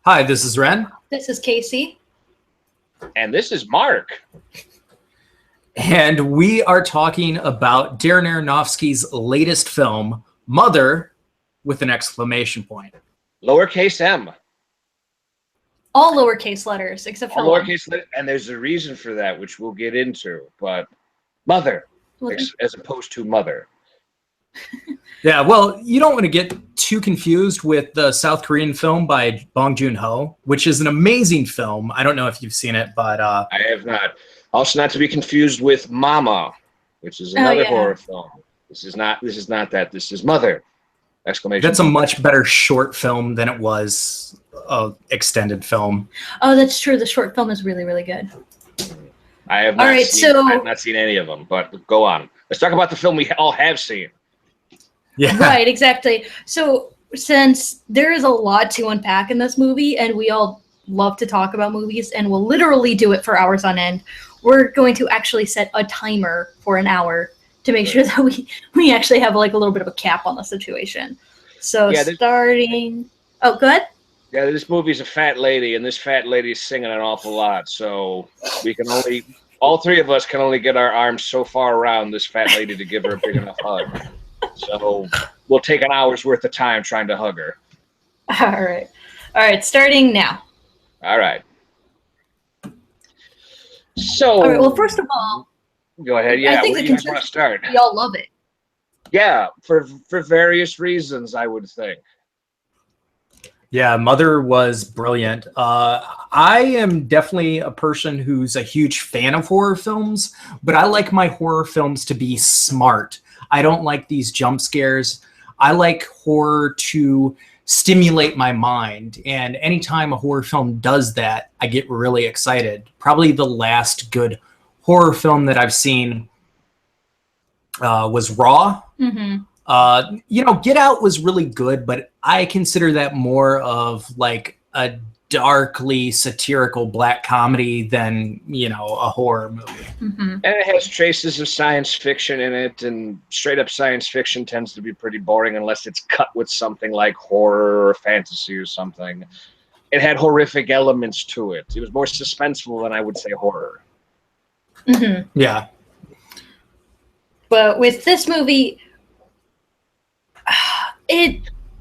Hi, this is Ren. This is Casey. And this is Mark. And we are talking about Darren Aronofsky's latest film, Mother, with an exclamation point. Lowercase m. All lowercase letters, except for All one. lowercase letters, and there's a reason for that, which we'll get into. But Mother, as opposed to Mother. Yeah, well, you don't want to get too confused with the South Korean film by Bong Joon-ho, which is an amazing film. I don't know if you've seen it, but I have not. Also, not to be confused with Mama, which is another horror film. This is not that. This is Mother! Exclamation. That's a much better short film than it was an extended film. Oh, that's true. The short film is really, really good. I have not seen any of them, but go on. Let's talk about the film we all have seen. Yeah. Right, exactly. So since there is a lot to unpack in this movie, and we all love to talk about movies, and we'll literally do it for hours on end, we're going to actually set a timer for an hour to make sure that we actually have like a little bit of a cap on the situation. So starting... Oh, go ahead. Yeah, this movie's a fat lady, and this fat lady's singing an awful lot, so we can only... All three of us can only get our arms so far around this fat lady to give her a big enough hug. So we'll take an hour's worth of time trying to hug her. All right, starting now. All right. So, all right, well, first of all, go ahead. Yeah, I think where do you want to start? We all love it. Yeah, for various reasons, I would think. Yeah, Mother was brilliant. I am definitely a person who's a huge fan of horror films, but I like my horror films to be smart. I don't like these jump scares. I like horror to stimulate my mind. And anytime a horror film does that, I get really excited. Probably the last good horror film that I've seen was Raw. Mm-hmm. Get Out was really good, but I consider that more of like a darkly satirical black comedy than, a horror movie. Mm-hmm. And it has traces of science fiction in it, and straight up science fiction tends to be pretty boring unless it's cut with something like horror or fantasy or something. It had horrific elements to it. It was more suspenseful than I would say horror. Mm-hmm. Yeah. But with this movie,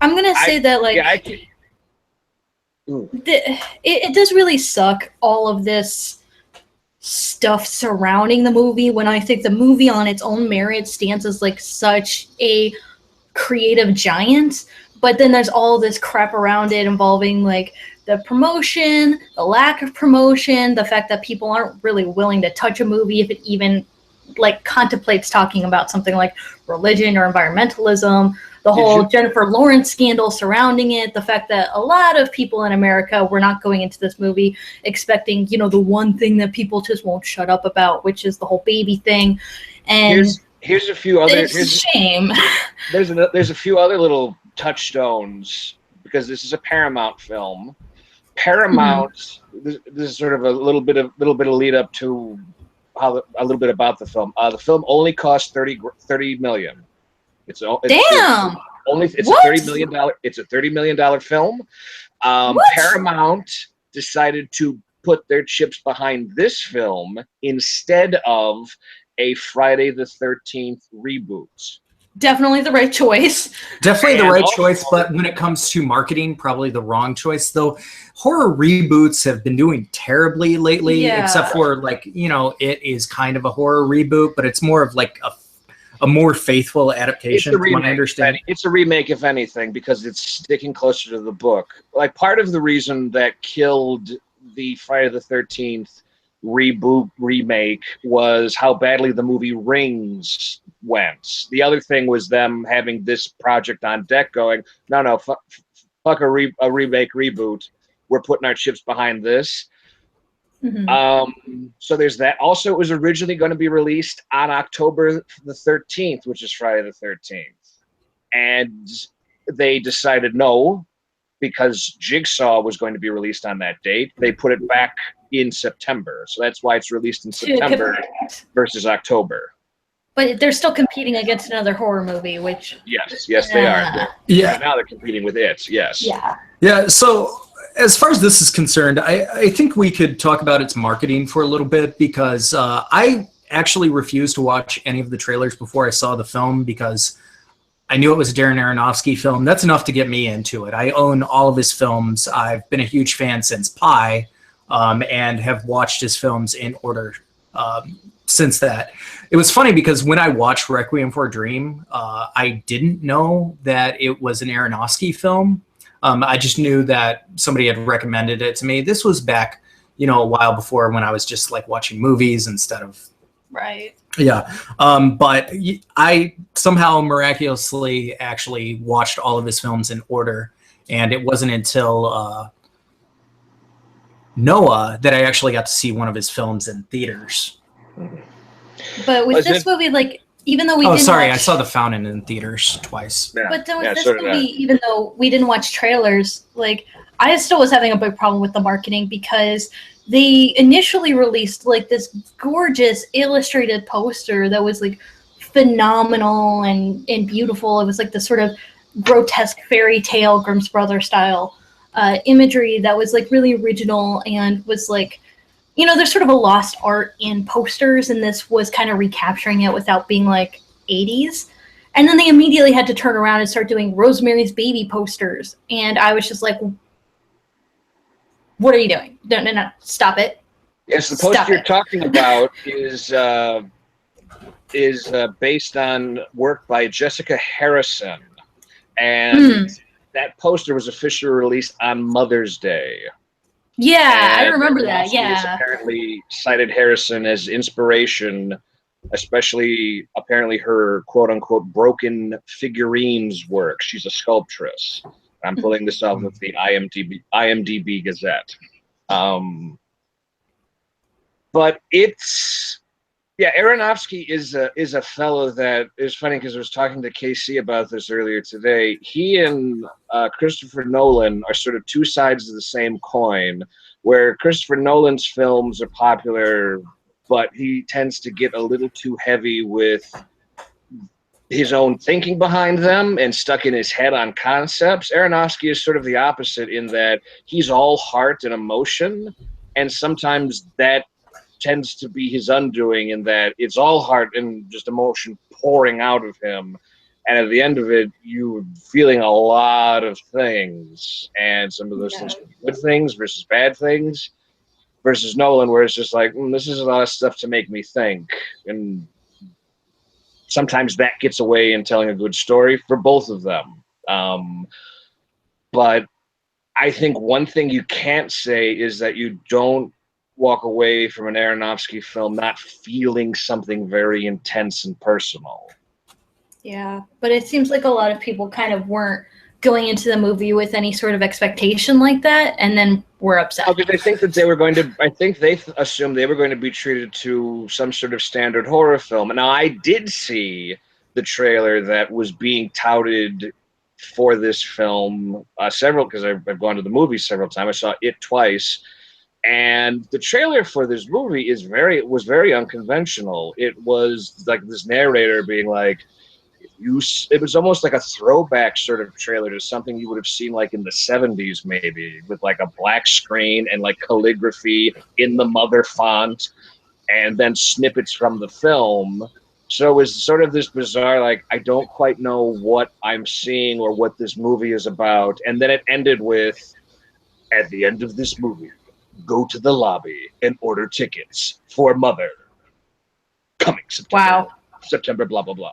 I'm gonna say it does really suck, all of this stuff surrounding the movie, when I think the movie on its own merit stands as like such a creative giant, but then there's all this crap around it involving like the promotion, the lack of promotion, the fact that people aren't really willing to touch a movie if it even like contemplates talking about something like religion or environmentalism, the whole Jennifer Lawrence scandal surrounding it, the fact that a lot of people in America were not going into this movie expecting, the one thing that people just won't shut up about, which is the whole baby thing. And here's a few other... It's a shame. There's a few other little touchstones, because this is a Paramount film. Paramount, this is sort of a little bit of lead up to a little bit about the film. The film only cost $30 million. It's a $30 million. It's a $30 million film. Paramount decided to put their chips behind this film instead of a Friday the 13th reboot. Definitely the right choice. Definitely the right choice, but when it comes to marketing, probably the wrong choice. Though horror reboots have been doing terribly lately, except for it is kind of a horror reboot, but it's more of like a more faithful adaptation, from what I understand. It's a remake, if anything, because it's sticking closer to the book. Like, part of the reason that killed the Friday the 13th remake was how badly the movie Rings went. The other thing was them having this project on deck going, no, fuck a remake reboot. We're putting our chips behind this. Mm-hmm. So there's that. Also, it was originally going to be released on October the 13th, which is Friday the 13th. And they decided no, because Jigsaw was going to be released on that date. They put it back in September. So that's why it's released in September versus October. But they're still competing against another horror movie, which... Yes, they are. Yeah. Right now they're competing with it, yes. Yeah. Yeah, so as far as this is concerned, I think we could talk about its marketing for a little bit, because I actually refused to watch any of the trailers before I saw the film, because I knew it was a Darren Aronofsky film. That's enough to get me into it. I own all of his films. I've been a huge fan since Pi, and have watched his films in order since that. It was funny because when I watched Requiem for a Dream, I didn't know that it was an Aronofsky film. I just knew that somebody had recommended it to me. This was back, a while before, when I was just like watching movies instead of. Right. Yeah. But I somehow miraculously actually watched all of his films in order. And it wasn't until Noah that I actually got to see one of his films in theaters. But with this movie, like, even though we didn't I saw The Fountain in theaters twice. Yeah. But then with this movie, even though we didn't watch trailers, like, I still was having a big problem with the marketing, because they initially released like this gorgeous illustrated poster that was like phenomenal and beautiful. It was like this sort of grotesque fairy tale Grimm's Brother style imagery that was like really original, and was like, there's sort of a lost art in posters, and this was kind of recapturing it without being like 80s. And then they immediately had to turn around and start doing Rosemary's Baby posters, and I was just like, what are you doing? No, stop it. Yes, the poster you're talking about is based on work by Jessica Harrison, and that poster was officially released on Mother's Day. Yeah, and I remember that. Yeah, apparently cited Harrison as inspiration, especially apparently her quote unquote broken figurines work. She's a sculptress. I'm pulling this off of the IMDb Gazette. But Aronofsky is a fellow that is funny, because I was talking to KC about this earlier today. He and Christopher Nolan are sort of two sides of the same coin, where Christopher Nolan's films are popular, but he tends to get a little too heavy with his own thinking behind them and stuck in his head on concepts. Aronofsky is sort of the opposite, in that he's all heart and emotion, and sometimes that tends to be his undoing, in that it's all heart and just emotion pouring out of him, and at the end of it, you're feeling a lot of things, and some of those things can be good things versus bad things, versus Nolan, where it's just like, this is a lot of stuff to make me think, and sometimes that gets away in telling a good story for both of them. But I think one thing you can't say is that you don't walk away from an Aronofsky film not feeling something very intense and personal. Yeah, but it seems like a lot of people kind of weren't going into the movie with any sort of expectation like that, and then were upset. Okay, I think that they were going to. I think they assumed they were going to be treated to some sort of standard horror film. Now, I did see the trailer that was being touted for this film several, because I've gone to the movies several times. I saw it twice, and the trailer for this movie was very unconventional. It was like this narrator being like, it was almost like a throwback sort of trailer to something you would have seen like in the 70s, maybe, with like a black screen and like calligraphy in the mother font, and then snippets from the film. So it was sort of this bizarre, like, I don't quite know what I'm seeing or what this movie is about. And then it ended with, at the end of this movie, go to the lobby and order tickets for Mother. Coming September, blah, blah, blah.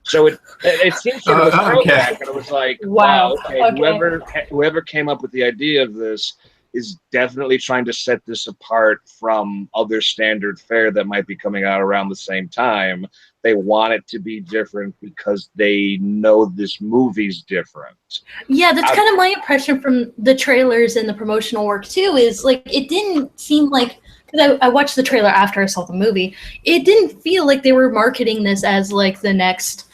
So it seems sort of a throwback, and it was like, wow, okay. Whoever came up with the idea of this is definitely trying to set this apart from other standard fare that might be coming out around the same time. They want it to be different because they know this movie's different. Yeah, that's kind of my impression from the trailers and the promotional work too, is like, it didn't seem like, because I watched the trailer after I saw the movie, it didn't feel like they were marketing this as like the next,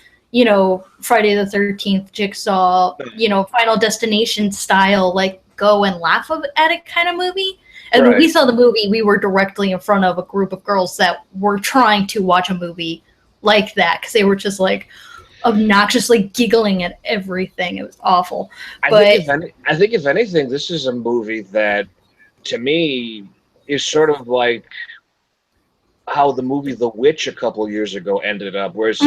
Friday the 13th Jigsaw, Final Destination style, like go and laugh at it kind of movie. And when we saw the movie, we were directly in front of a group of girls that were trying to watch a movie like that, because they were just like, obnoxiously giggling at everything. It was awful. I But think if anything, this is a movie that, to me, is sort of like how the movie The Witch a couple years ago ended up. Whereas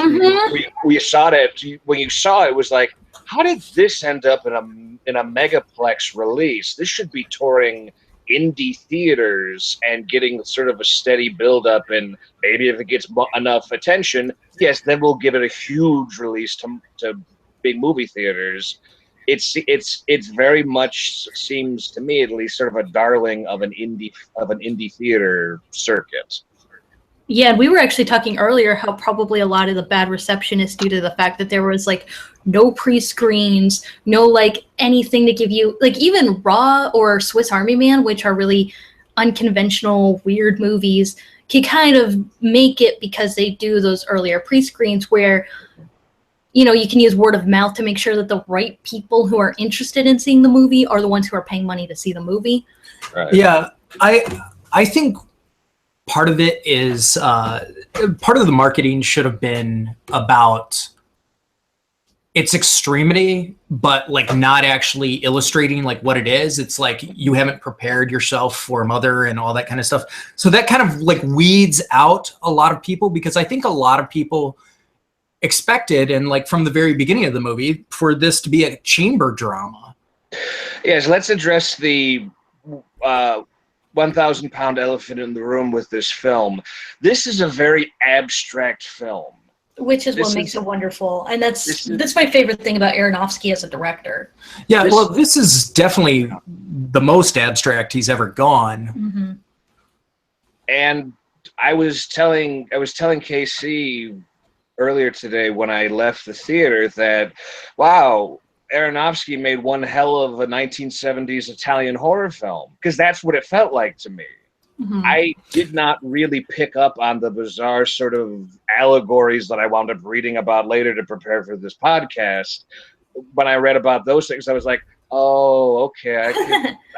we saw it when you saw it, it was like, how did this end up in a megaplex release? This should be touring indie theaters and getting sort of a steady build up, and maybe if it gets enough attention, yes, then we'll give it a huge release to big movie theaters. It's very much, seems to me at least, sort of a darling of an indie theater circuit. yeah, and we were actually talking earlier how probably a lot of the bad reception is due to the fact that there was like no pre-screens, no like anything to give you, like even Raw or Swiss Army Man, which are really unconventional, weird movies, can kind of make it because they do those earlier pre-screens where, you know, you can use word of mouth to make sure that the right people who are interested in seeing the movie are the ones who are paying money to see the movie. Right. Yeah, I think part of it is part of the marketing should have been about its extremity, but like not actually illustrating like what it is. It's like you haven't prepared yourself for Mother and all that kind of stuff. So that kind of like weeds out a lot of people, because I think a lot of people expected, and like from the very beginning of the movie, for this to be a chamber drama. Yes, let's address the 1,000-pound elephant in the room with this film. This is a very abstract film. Which is what makes it wonderful. And that's my favorite thing about Aronofsky as a director. Yeah, well, this is definitely the most abstract he's ever gone. Mm-hmm. And I was telling KC earlier today when I left the theater that, wow, Aronofsky made one hell of a 1970s Italian horror film, because that's what it felt like to me. Mm-hmm. I did not really pick up on the bizarre sort of allegories that I wound up reading about later to prepare for this podcast. When I read about those things, I was like, oh, okay,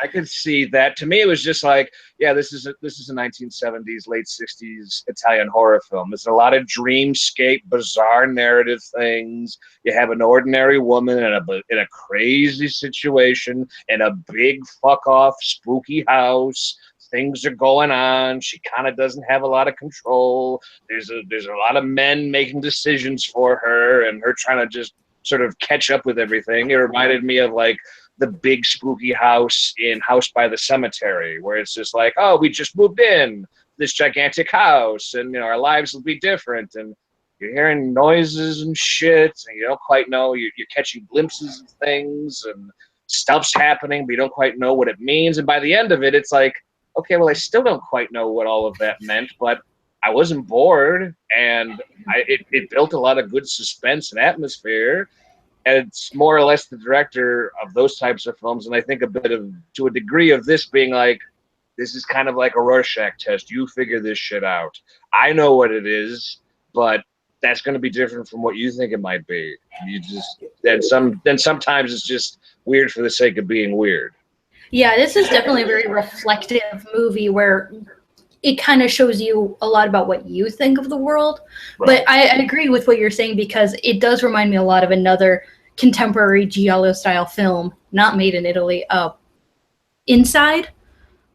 I could see that. To me, it was just like, yeah, this is a 1970s, late 60s Italian horror film. There's a lot of dreamscape, bizarre narrative things. You have an ordinary woman in a crazy situation in a big fuck off spooky house. Things are going on. She kind of doesn't have a lot of control. There's a lot of men making decisions for her, and her trying to just sort of catch up with everything. It reminded me of like the big spooky house in House by the Cemetery, where it's just like, oh, we just moved in this gigantic house, and you know our lives will be different, and you're hearing noises and shit, and you don't quite know. You're catching glimpses of things, and stuff's happening, but you don't quite know what it means. And by the end of it, it's like, okay, well, I still don't quite know what all of that meant, but I wasn't bored, and it built a lot of good suspense and atmosphere. And it's more or less the director of those types of films, and I think to a degree of this being like, this is kind of like a Rorschach test. You figure this shit out. I know what it is, but that's going to be different from what you think it might be. Then sometimes it's just weird for the sake of being weird. Yeah, this is definitely a very reflective movie where it kind of shows you a lot about what you think of the world. Right. But I agree with what you're saying, because it does remind me a lot of another contemporary giallo-style film, not made in Italy, Inside,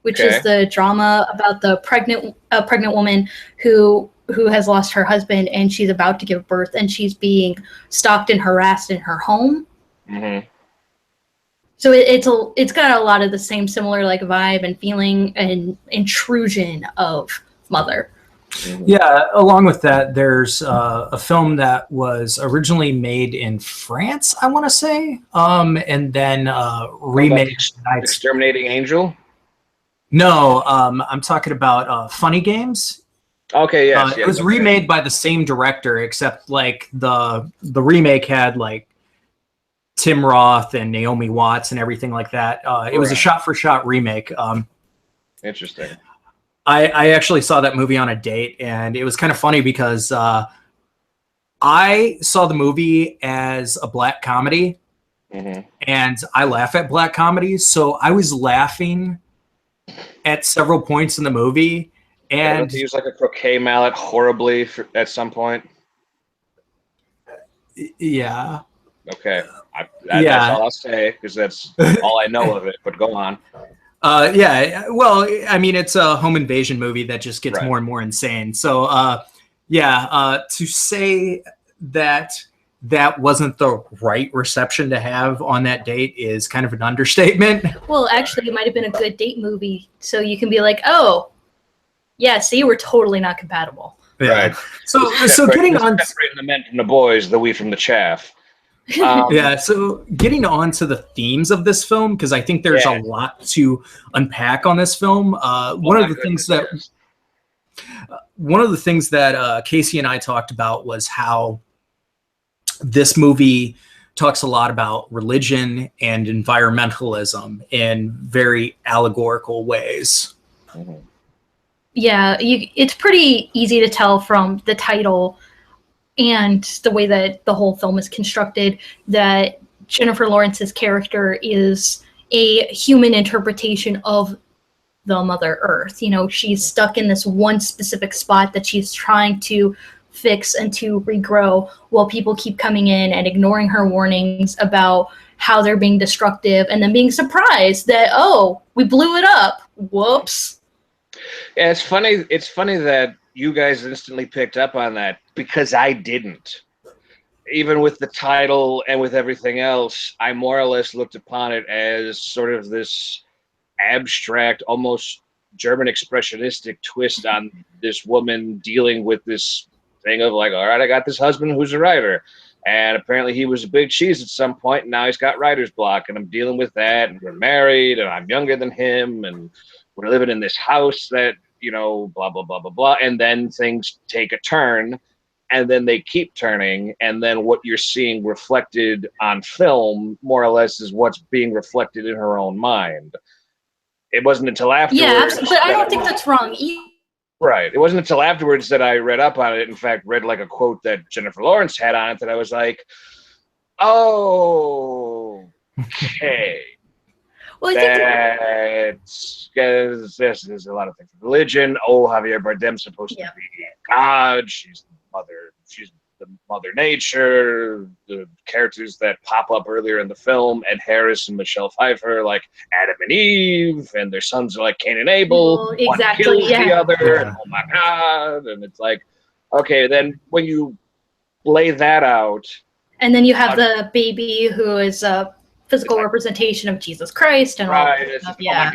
which is the drama about the pregnant woman who has lost her husband, and she's about to give birth, and she's being stalked and harassed in her home. Mm-hmm. So it's got a lot of the same similar like vibe and feeling and intrusion of Mother. Yeah, along with that, there's a film that was originally made in France, I want to say, and then remade. Exterminating Angel? No, I'm talking about Funny Games. Okay, yes. It was remade by the same director, except like the remake had like Tim Roth and Naomi Watts and everything like that. It was a shot-for-shot remake. Interesting. I actually saw that movie on a date, and it was kind of funny because I saw the movie as a black comedy, and I laugh at black comedies, so I was laughing at several points in the movie. And use like a croquet mallet horribly at some point. Yeah. Okay. Yeah. That's all I'll say, because that's all I know of it, but go on. Yeah. Well, I mean, it's a home invasion movie that just gets Right. more and more insane. So, to say that that wasn't the right reception to have on that date is kind of an understatement. Well, actually, it might have been a good date movie, so you can be like, oh, yeah, see, we're totally not compatible. Yeah. Right. So getting on, separating the men from the boys, the wheat from the chaff. yeah. So getting on to the themes of this film, because I think there's a lot to unpack on this film. One of the things that Casey and I talked about was how this movie talks a lot about religion and environmentalism in very allegorical ways. Mm-hmm. Yeah, it's pretty easy to tell from the title and the way that the whole film is constructed that Jennifer Lawrence's character is a human interpretation of the Mother Earth. You know, she's stuck in this one specific spot that she's trying to fix and to regrow, while people keep coming in and ignoring her warnings about how they're being destructive, and then being surprised that, oh, we blew it up. Whoops. Yeah, it's funny. It's funny that you guys instantly picked up on that, because I didn't. Even with the title and with everything else, I more or less looked upon it as sort of this abstract, almost German expressionistic twist on this woman dealing with this thing of like, all right, I got this husband who's a writer, and apparently he was a big cheese at some point, and now he's got writer's block, and I'm dealing with that, and we're married, and I'm younger than him, and we're living in this house that, you know, blah, blah, blah, blah, blah, and then things take a turn, and then they keep turning, and then what you're seeing reflected on film, more or less, is what's being reflected in her own mind. It wasn't until afterwards. Yeah, but I don't think that's wrong either. Right. It wasn't until afterwards that I read up on it. In fact, read like a quote that Jennifer Lawrence had on it that I was like, oh, okay. Well, I think there's a lot of things. Religion. Oh, Javier Bardem's supposed to be God. She's the mother nature. The characters that pop up earlier in the film, Ed Harris and Michelle Pfeiffer, like Adam and Eve, and their sons are like Cain and Abel. Exactly. One kills the other. And, oh my God! And it's like, okay, then when you lay that out, and then you have the baby who is a physical representation of Jesus Christ, and right. all that. Yeah.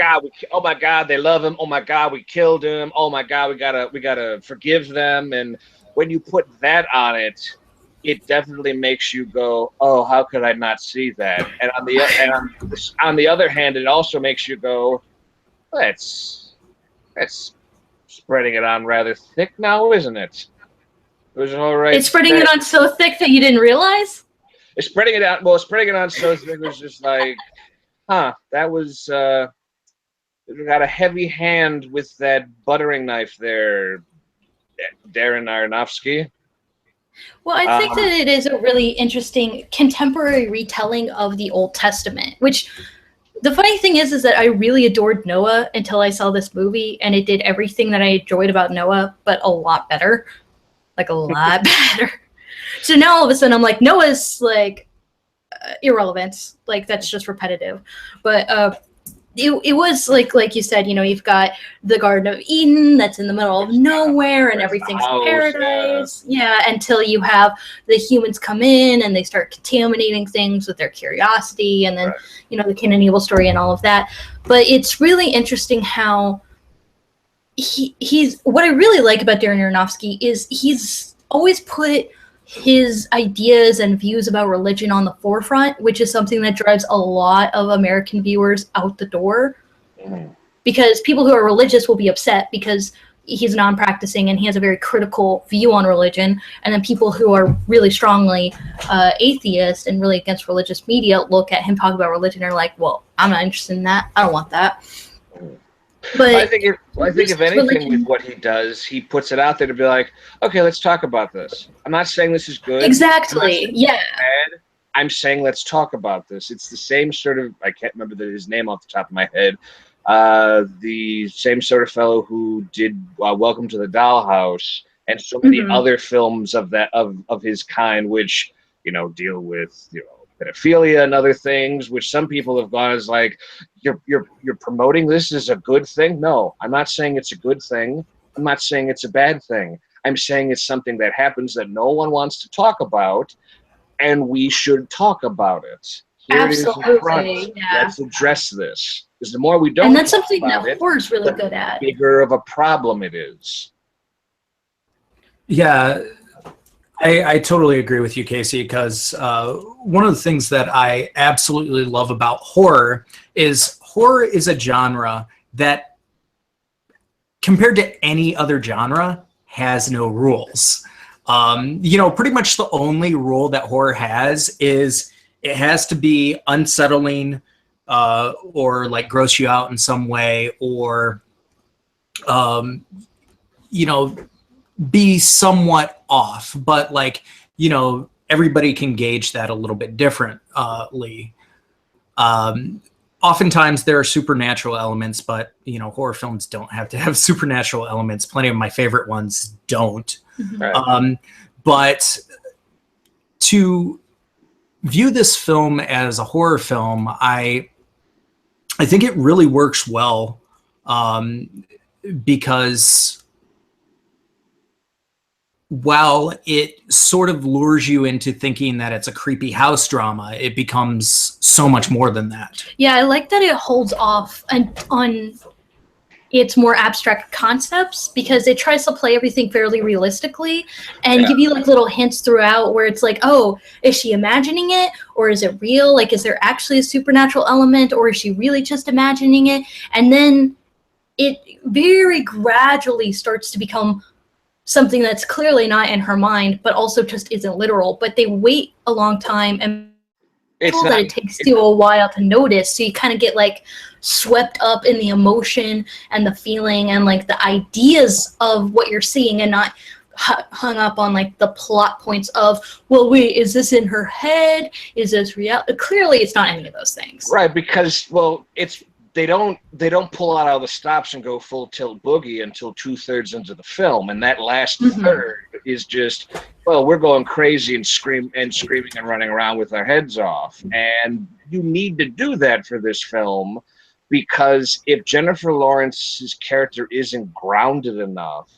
Oh my God, they love him. Oh my God, we killed him. Oh my God, we gotta forgive them. And when you put that on it, it definitely makes you go, oh, how could I not see that? And on the other hand, it also makes you go, that's spreading it on rather thick now, isn't it? It was all right. It's spreading it on so thick that you didn't realize? It's spreading it out. Well, spreading it on so thick was just like, that was, it got a heavy hand with that buttering knife there, Darren Aronofsky. Well, I think that it is a really interesting contemporary retelling of the Old Testament, which the funny thing is that I really adored Noah until I saw this movie, and it did everything that I enjoyed about Noah, but a lot better. Like, a lot better. So now all of a sudden I'm like, Noah's like irrelevant. Like, that's just repetitive. But it was like you said, you know, you've got the Garden of Eden that's in the middle of nowhere and everything's paradise. Yeah, until you have the humans come in and they start contaminating things with their curiosity, and then, you know, the Cain and Abel story and all of that. But it's really interesting how he's what I really like about Darren Aronofsky is he's always put his ideas and views about religion on the forefront, which is something that drives a lot of American viewers out the door. Because people who are religious will be upset because he's non-practicing and he has a very critical view on religion. And then people who are really strongly atheist and really against religious media look at him talk about religion and are like, well, I'm not interested in that. I don't want that. But I think if anything, with what he does, he puts it out there to be like, okay, let's talk about this. I'm not saying this is good. Exactly. Yeah. Bad. I'm saying let's talk about this. It's the same sort of, I can't remember his name off the top of my head. The same sort of fellow who did Welcome to the Dollhouse and so many other films of his kind, which deal with pedophilia and other things, which some people have gone as like, you're promoting this as a good thing. No, I'm not saying it's a good thing. I'm not saying it's a bad thing. I'm saying it's something that happens that no one wants to talk about, and we should talk about it. Here it is in front. Absolutely, yeah. Let's address this. Because the more we don't And that's talk something about that horror's really good at. the bigger of a problem it is. Yeah, I totally agree with you, Casey, because one of the things that I absolutely love about horror is a genre that, compared to any other genre, has no rules. Pretty much the only rule that horror has is it has to be unsettling or like gross you out in some way, or be somewhat off, but everybody can gauge that a little bit differently. Oftentimes there are supernatural elements, but horror films don't have to have supernatural elements. Plenty of my favorite ones don't. Right. But to view this film as a horror film, I think it really works well, because while it sort of lures you into thinking that it's a creepy house drama, it becomes so much more than that. Yeah, I like that it holds off on its more abstract concepts, because it tries to play everything fairly realistically and give you like little hints throughout where it's like, oh, is she imagining it, or is it real? Like, is there actually a supernatural element, or is she really just imagining it? And then it very gradually starts to become something that's clearly not in her mind, but also just isn't literal. But they wait a long time, and that it takes you a while to notice. So you kind of get like swept up in the emotion and the feeling and like the ideas of what you're seeing, and not hung up on like the plot points of, well, wait, is this in her head? Is this real? Clearly, it's not any of those things. Right, because they don't pull out all the stops and go full tilt boogie until 2/3 into the film, and that last third is just, well, we're going crazy and screaming and running around with our heads off. And you need to do that for this film, because if Jennifer Lawrence's character isn't grounded enough,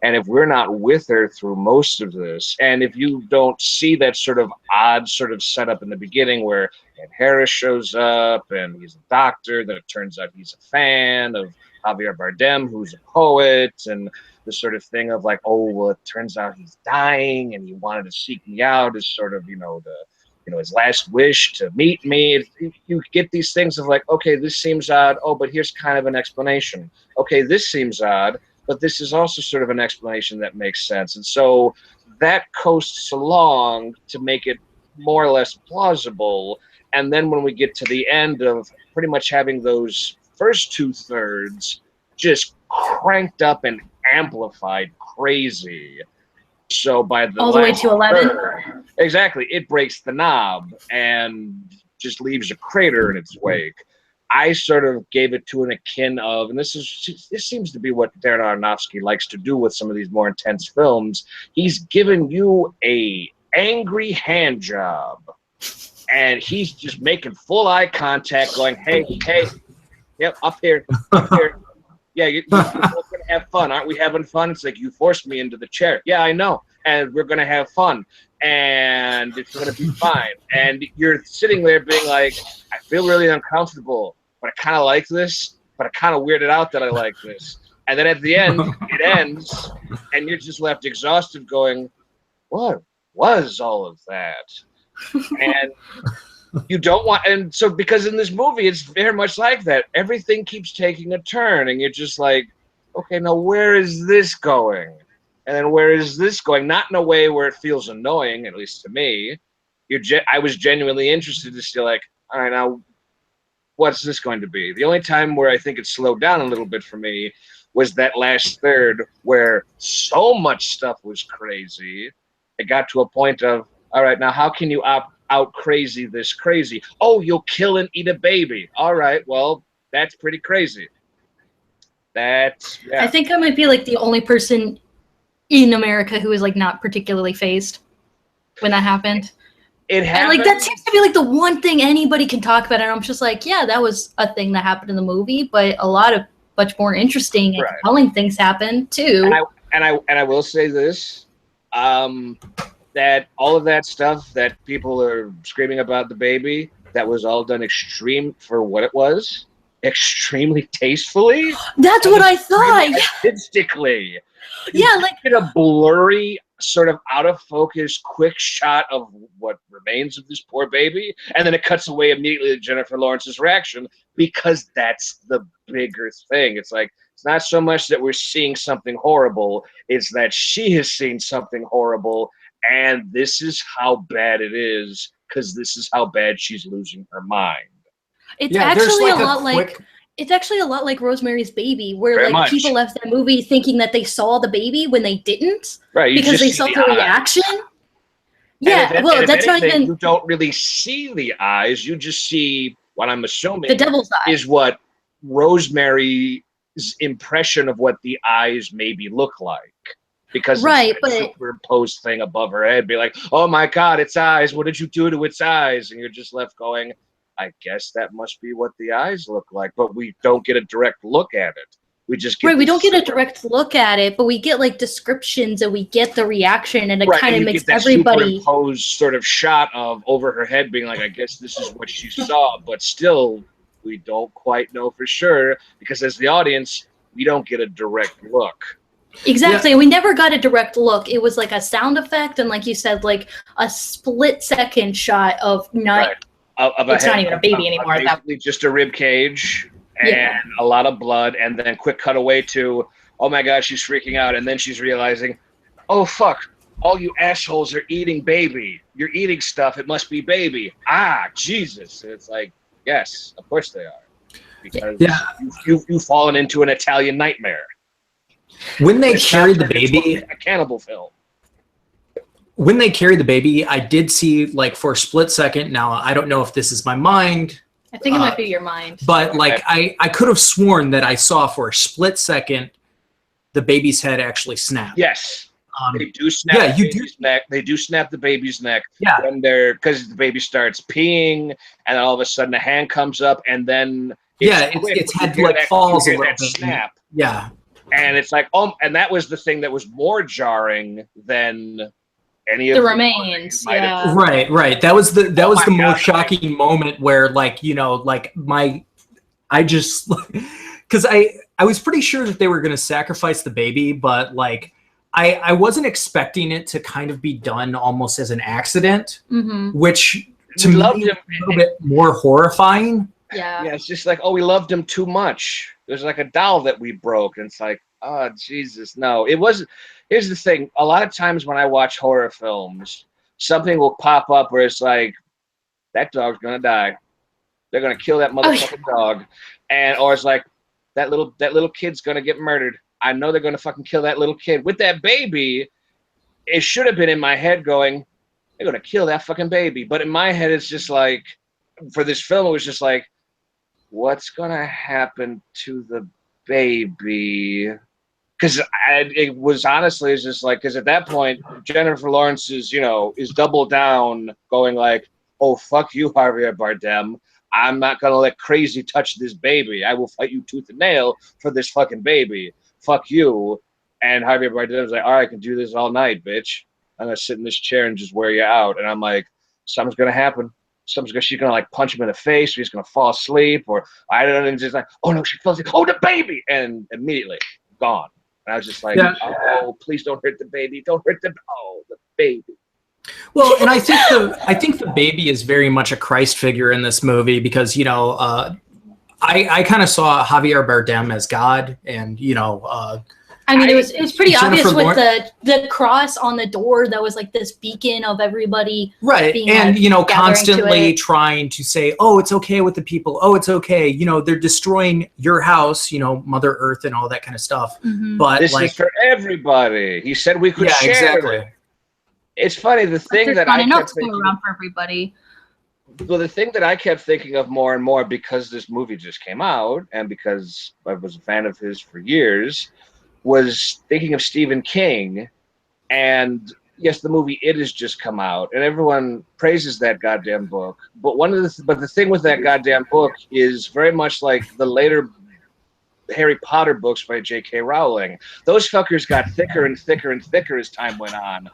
and if we're not with her through most of this, and if you don't see that sort of odd sort of setup in the beginning where Ed Harris shows up and he's a doctor, then it turns out he's a fan of Javier Bardem, who's a poet, and the sort of thing of like, oh, well, it turns out he's dying and he wanted to seek me out as sort of, his last wish to meet me. You get these things of like, okay, this seems odd. Oh, but here's kind of an explanation. Okay, this seems odd, but this is also sort of an explanation that makes sense. And so that coasts along to make it more or less plausible. And then when we get to the end of pretty much having those first 2/3 just cranked up and amplified crazy. So by the all the way to 11? Exactly. It breaks the knob and just leaves a crater in its wake. I sort of gave it to an akin of, and this seems to be what Darren Aronofsky likes to do with some of these more intense films. He's given you a angry hand job, and he's just making full eye contact, going, "Hey, yep, up here. Yeah, you're both gonna have fun, aren't we? Having fun?" It's like, you forced me into the chair. Yeah, I know, and we're gonna have fun, and it's gonna be fine. And you're sitting there being like, I feel really uncomfortable, but I kind of like this, but I kind of weirded out that I like this. And then at the end, it ends, and you're just left exhausted going, what was all of that? And you don't want, and so because in this movie, it's very much like that. Everything keeps taking a turn, and you're just like, okay, now where is this going? And then where is this going? Not in a way where it feels annoying, at least to me. I was genuinely interested to see, like, all right, now what's this going to be? The only time where I think it slowed down a little bit for me was that last third where so much stuff was crazy. It got to a point of, all right, now how can you out crazy this crazy? Oh, you'll kill and eat a baby. All right, well, that's pretty crazy. Yeah. I think I might be like the only person in America who was like not particularly phased when that happened. It And happened. like that seems to be like the one thing anybody can talk about, and I'm just like, yeah, that was a thing that happened in the movie, but a lot of much more interesting and Right. compelling things happened too. And I will say this, that all of that stuff that people are screaming about the baby, that was all done for what it was, extremely tastefully. That's what I thought. Artistically. Yeah, like Get a blurry, sort of out of focus, quick shot of what remains of this poor baby, and then it cuts away immediately to Jennifer Lawrence's reaction, because that's the bigger thing. It's like, it's not so much that we're seeing something horrible, it's that she has seen something horrible, and this is how bad it is, because this is how bad she's losing her mind. it's Yeah, there's actually like a a lot quick- like it's actually a lot like Rosemary's Baby, where Very like much. people left that movie thinking that they saw the baby when they didn't, Right, you because just they see saw the the eyes. reaction. And Yeah, if- well, and if that's not anything, even you don't really see the eyes. You just see what I'm assuming the devil's eye. is what Rosemary's impression of what the eyes maybe look like, because Right, it's but that superimposed thing above her head, be like, "Oh my God, its eyes! What did you do to its eyes?" And you're just left going, "I guess that must be what the eyes look like," but we don't get a direct look at it. We just get right, we this don't get a super- direct look at it, but we get like descriptions and we get the reaction, and it Right, kind and of you makes get that everybody. superimposed sort of shot of over her head, being like, "I guess this is what she saw," but still, we don't quite know for sure, because as the audience, we don't get a direct look. Exactly. And we never got a direct look. It was like a sound effect, and like you said, like a split-second shot of not. Right. Of It's not head- even a baby of anymore at that Basically, just a rib cage and Yeah. a lot of blood, and then quick cutaway to, "Oh my God, she's freaking out," and then she's realizing, "Oh fuck, all you assholes are eating baby. You're eating stuff. It must be baby. Ah, Jesus!" And it's like, yes, of course they are, because you've fallen into an Italian nightmare. When they It's carried the not turned into baby, a cannibal film. when they carried the baby, I did see, like, for a split second. Now, I don't know if this is my mind, I think it might be your mind. but like I could have sworn that I saw for a split second the baby's head actually snap. Yes. Um, They do snap yeah, the you do. baby's neck. They do snap the baby's neck Yeah. when they're, because the baby starts peeing, and then all of a sudden a hand comes up, and then its head like falls a little bit. snap, Yeah. and it's like, oh, and that was the thing that was more jarring than any of The the remains, might have- yeah. Right. That was the Oh my more God. shocking moment where, like, you know, like I just because I was pretty sure that they were going to sacrifice the baby, but like I wasn't expecting it to kind of be done almost as an accident, Mm-hmm. which to We me loved is him. a little bit more horrifying. Yeah. Yeah, it's just like, oh, we loved him too much. There's like a doll that we broke, and it's like, oh, Jesus, no. It wasn't. Here's the thing. A lot of times when I watch horror films, something will pop up where it's like, that dog's gonna die. They're gonna kill that motherfucking dog, and or it's like, that little kid's gonna get murdered. I know they're gonna fucking kill that little kid. With that baby, it should have been in my head going, they're gonna kill that fucking baby. But in my head, it's just like, for this film, it was just like, what's gonna happen to the baby? Because it was honestly, it's just like, because at that point, Jennifer Lawrence is, is double down, going like, oh, fuck you, Javier Bardem. I'm not gonna let crazy touch this baby. I will fight you tooth and nail for this fucking baby. Fuck you. And Javier Bardem was like, all right, I can do this all night, bitch. I'm gonna sit in this chair and just wear you out. And I'm like, something's gonna happen. She's gonna like punch him in the face, or he's gonna fall asleep, or I don't know, and just like, oh no, she fell asleep. Oh, the baby, and immediately gone. And I was just like, oh, please don't hurt the baby. Don't hurt the baby. Well, and I think the baby is very much a Christ figure in this movie because, I kind of saw Javier Bardem as God, and I mean, it was pretty Jennifer obvious with the cross on the door that was like this beacon of everybody. right, being, and like, gathering to constantly it. trying to say, oh, it's okay with the people. Oh, it's okay. They're destroying your house. Mother Earth and all that kind of stuff. Mhm. But This like, is for everybody. He said we could yeah, share. exactly. It's funny. The thing There's that not I enough kept to go thinking, around for everybody. well, the thing that I kept thinking of more and more, because this movie just came out, and because I was a fan of his for years, was thinking of Stephen King, and yes, the movie It has just come out, and everyone praises that goddamn book. But the thing with that goddamn book is very much like the later Harry Potter books by J.K. Rowling. Those fuckers got thicker and thicker and thicker as time went on.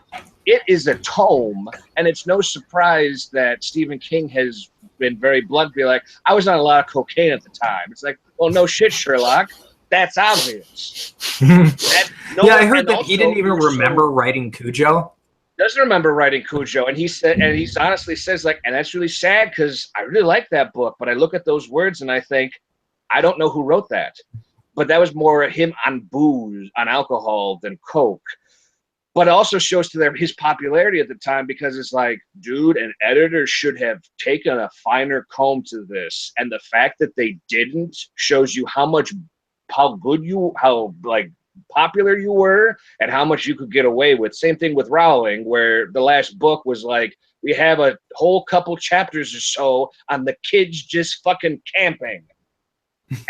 It is a tome, and it's no surprise that Stephen King has been very blunt, be like, I was on a lot of cocaine at the time. It's like, well, no shit, Sherlock. That's obvious. I heard that he didn't even remember writing Cujo. Doesn't remember writing Cujo, and he's honestly says, like, and that's really sad because I really like that book, but I look at those words and I think, I don't know who wrote that. But that was more him on booze, on alcohol than coke. But it also shows to his popularity at the time, because it's like, dude, an editor should have taken a finer comb to this. And the fact that they didn't shows you how popular you were and how much you could get away with. Same thing with Rowling, where the last book was like, we have a whole couple chapters or so on the kids just fucking camping.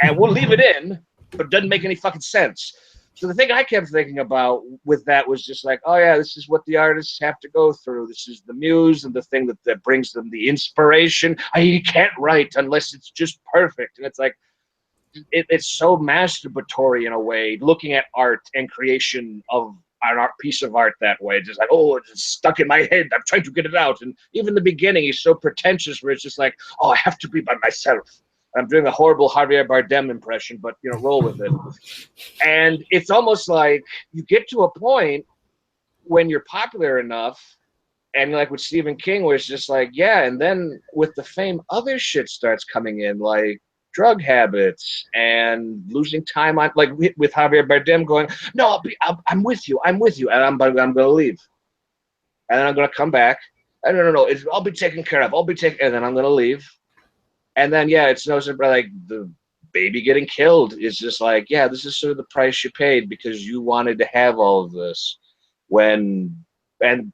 And we'll leave it in, but it doesn't make any fucking sense. So the thing I kept thinking about with that was just like, oh yeah, this is what the artists have to go through. This is the muse and the thing that brings them the inspiration. You can't write unless it's just perfect. And it's like, it's so masturbatory in a way, looking at art and creation of an art piece of art that way. Just like, oh, it's stuck in my head. I'm trying to get it out. And even the beginning, he's so pretentious where it's just like, oh, I have to be by myself. I'm doing a horrible Javier Bardem impression, but, you know, roll with it. And it's almost like you get to a point when you're popular enough, and like with Stephen King, where it's just like, yeah, and then with the fame, other shit starts coming in, like drug habits and losing time on, like with Javier Bardem going, no, I'm with you, and I'm going to leave. And then I'm going to come back. No, I'll be taken care of. And then I'm going to leave. And then, yeah, it's no surprise, like the baby getting killed is just like, yeah, this is sort of the price you paid because you wanted to have all of this. And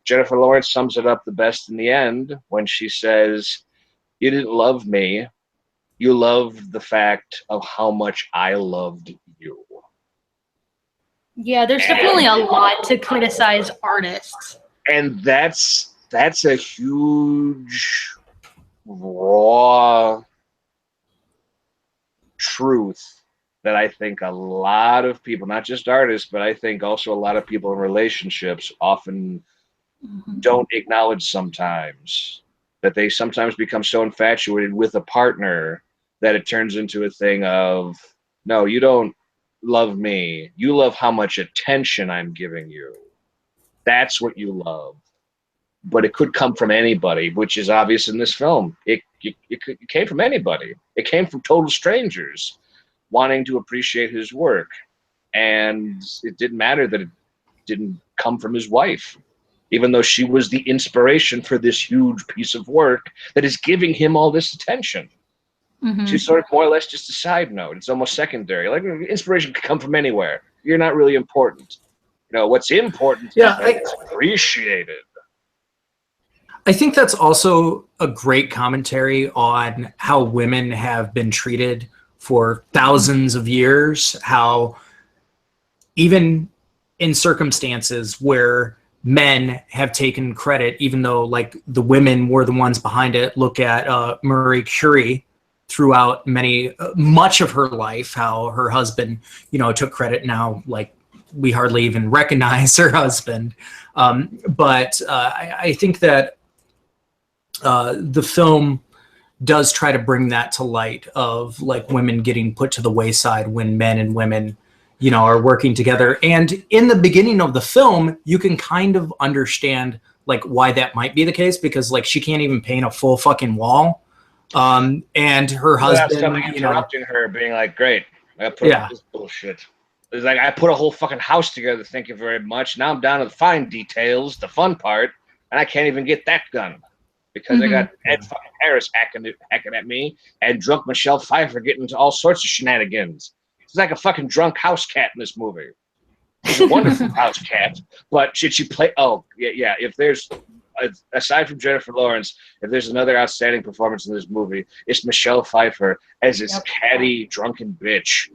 Jennifer Lawrence sums it up the best in the end when she says, you didn't love me. You loved the fact of how much I loved you. Yeah, there's definitely a lot to criticize artists. And that's a huge, raw truth that I think a lot of people, not just artists, but I think also a lot of people in relationships often don't acknowledge sometimes. That they sometimes become so infatuated with a partner that it turns into a thing of, no, you don't love me. You love how much attention I'm giving you. That's what you love. But it could come from anybody, which is obvious in this film. It came from anybody. It came from total strangers wanting to appreciate his work. And it didn't matter that it didn't come from his wife, even though she was the inspiration for this huge piece of work that is giving him all this attention. Mm-hmm. She's sort of more or less just a side note. It's almost secondary. Like, inspiration can come from anywhere. You're not really important. You know, what's important is that it's appreciated. I think that's also a great commentary on how women have been treated for thousands of years, how even in circumstances where men have taken credit, even though like the women were the ones behind it. Look at Marie Curie throughout much of her life, how her husband, took credit. Now, like, we hardly even recognize her husband. But I think that the film does try to bring that to light of like women getting put to the wayside when men and women, are working together. And in the beginning of the film, you can kind of understand like why that might be the case, because like she can't even paint a full fucking wall. And her husband, interrupting her, being like, "Great, I put up this bullshit." It's like I put a whole fucking house together. Thank you very much. Now I'm down to the fine details, the fun part, and I can't even get that done because I got Ed fucking Harris hacking at me, and drunk Michelle Pfeiffer getting into all sorts of shenanigans. She's like a fucking drunk house cat in this movie. She's a wonderful house cat, but should she play? Oh yeah. If there's aside from Jennifer Lawrence, if there's another outstanding performance in this movie, it's Michelle Pfeiffer as this catty, drunken bitch.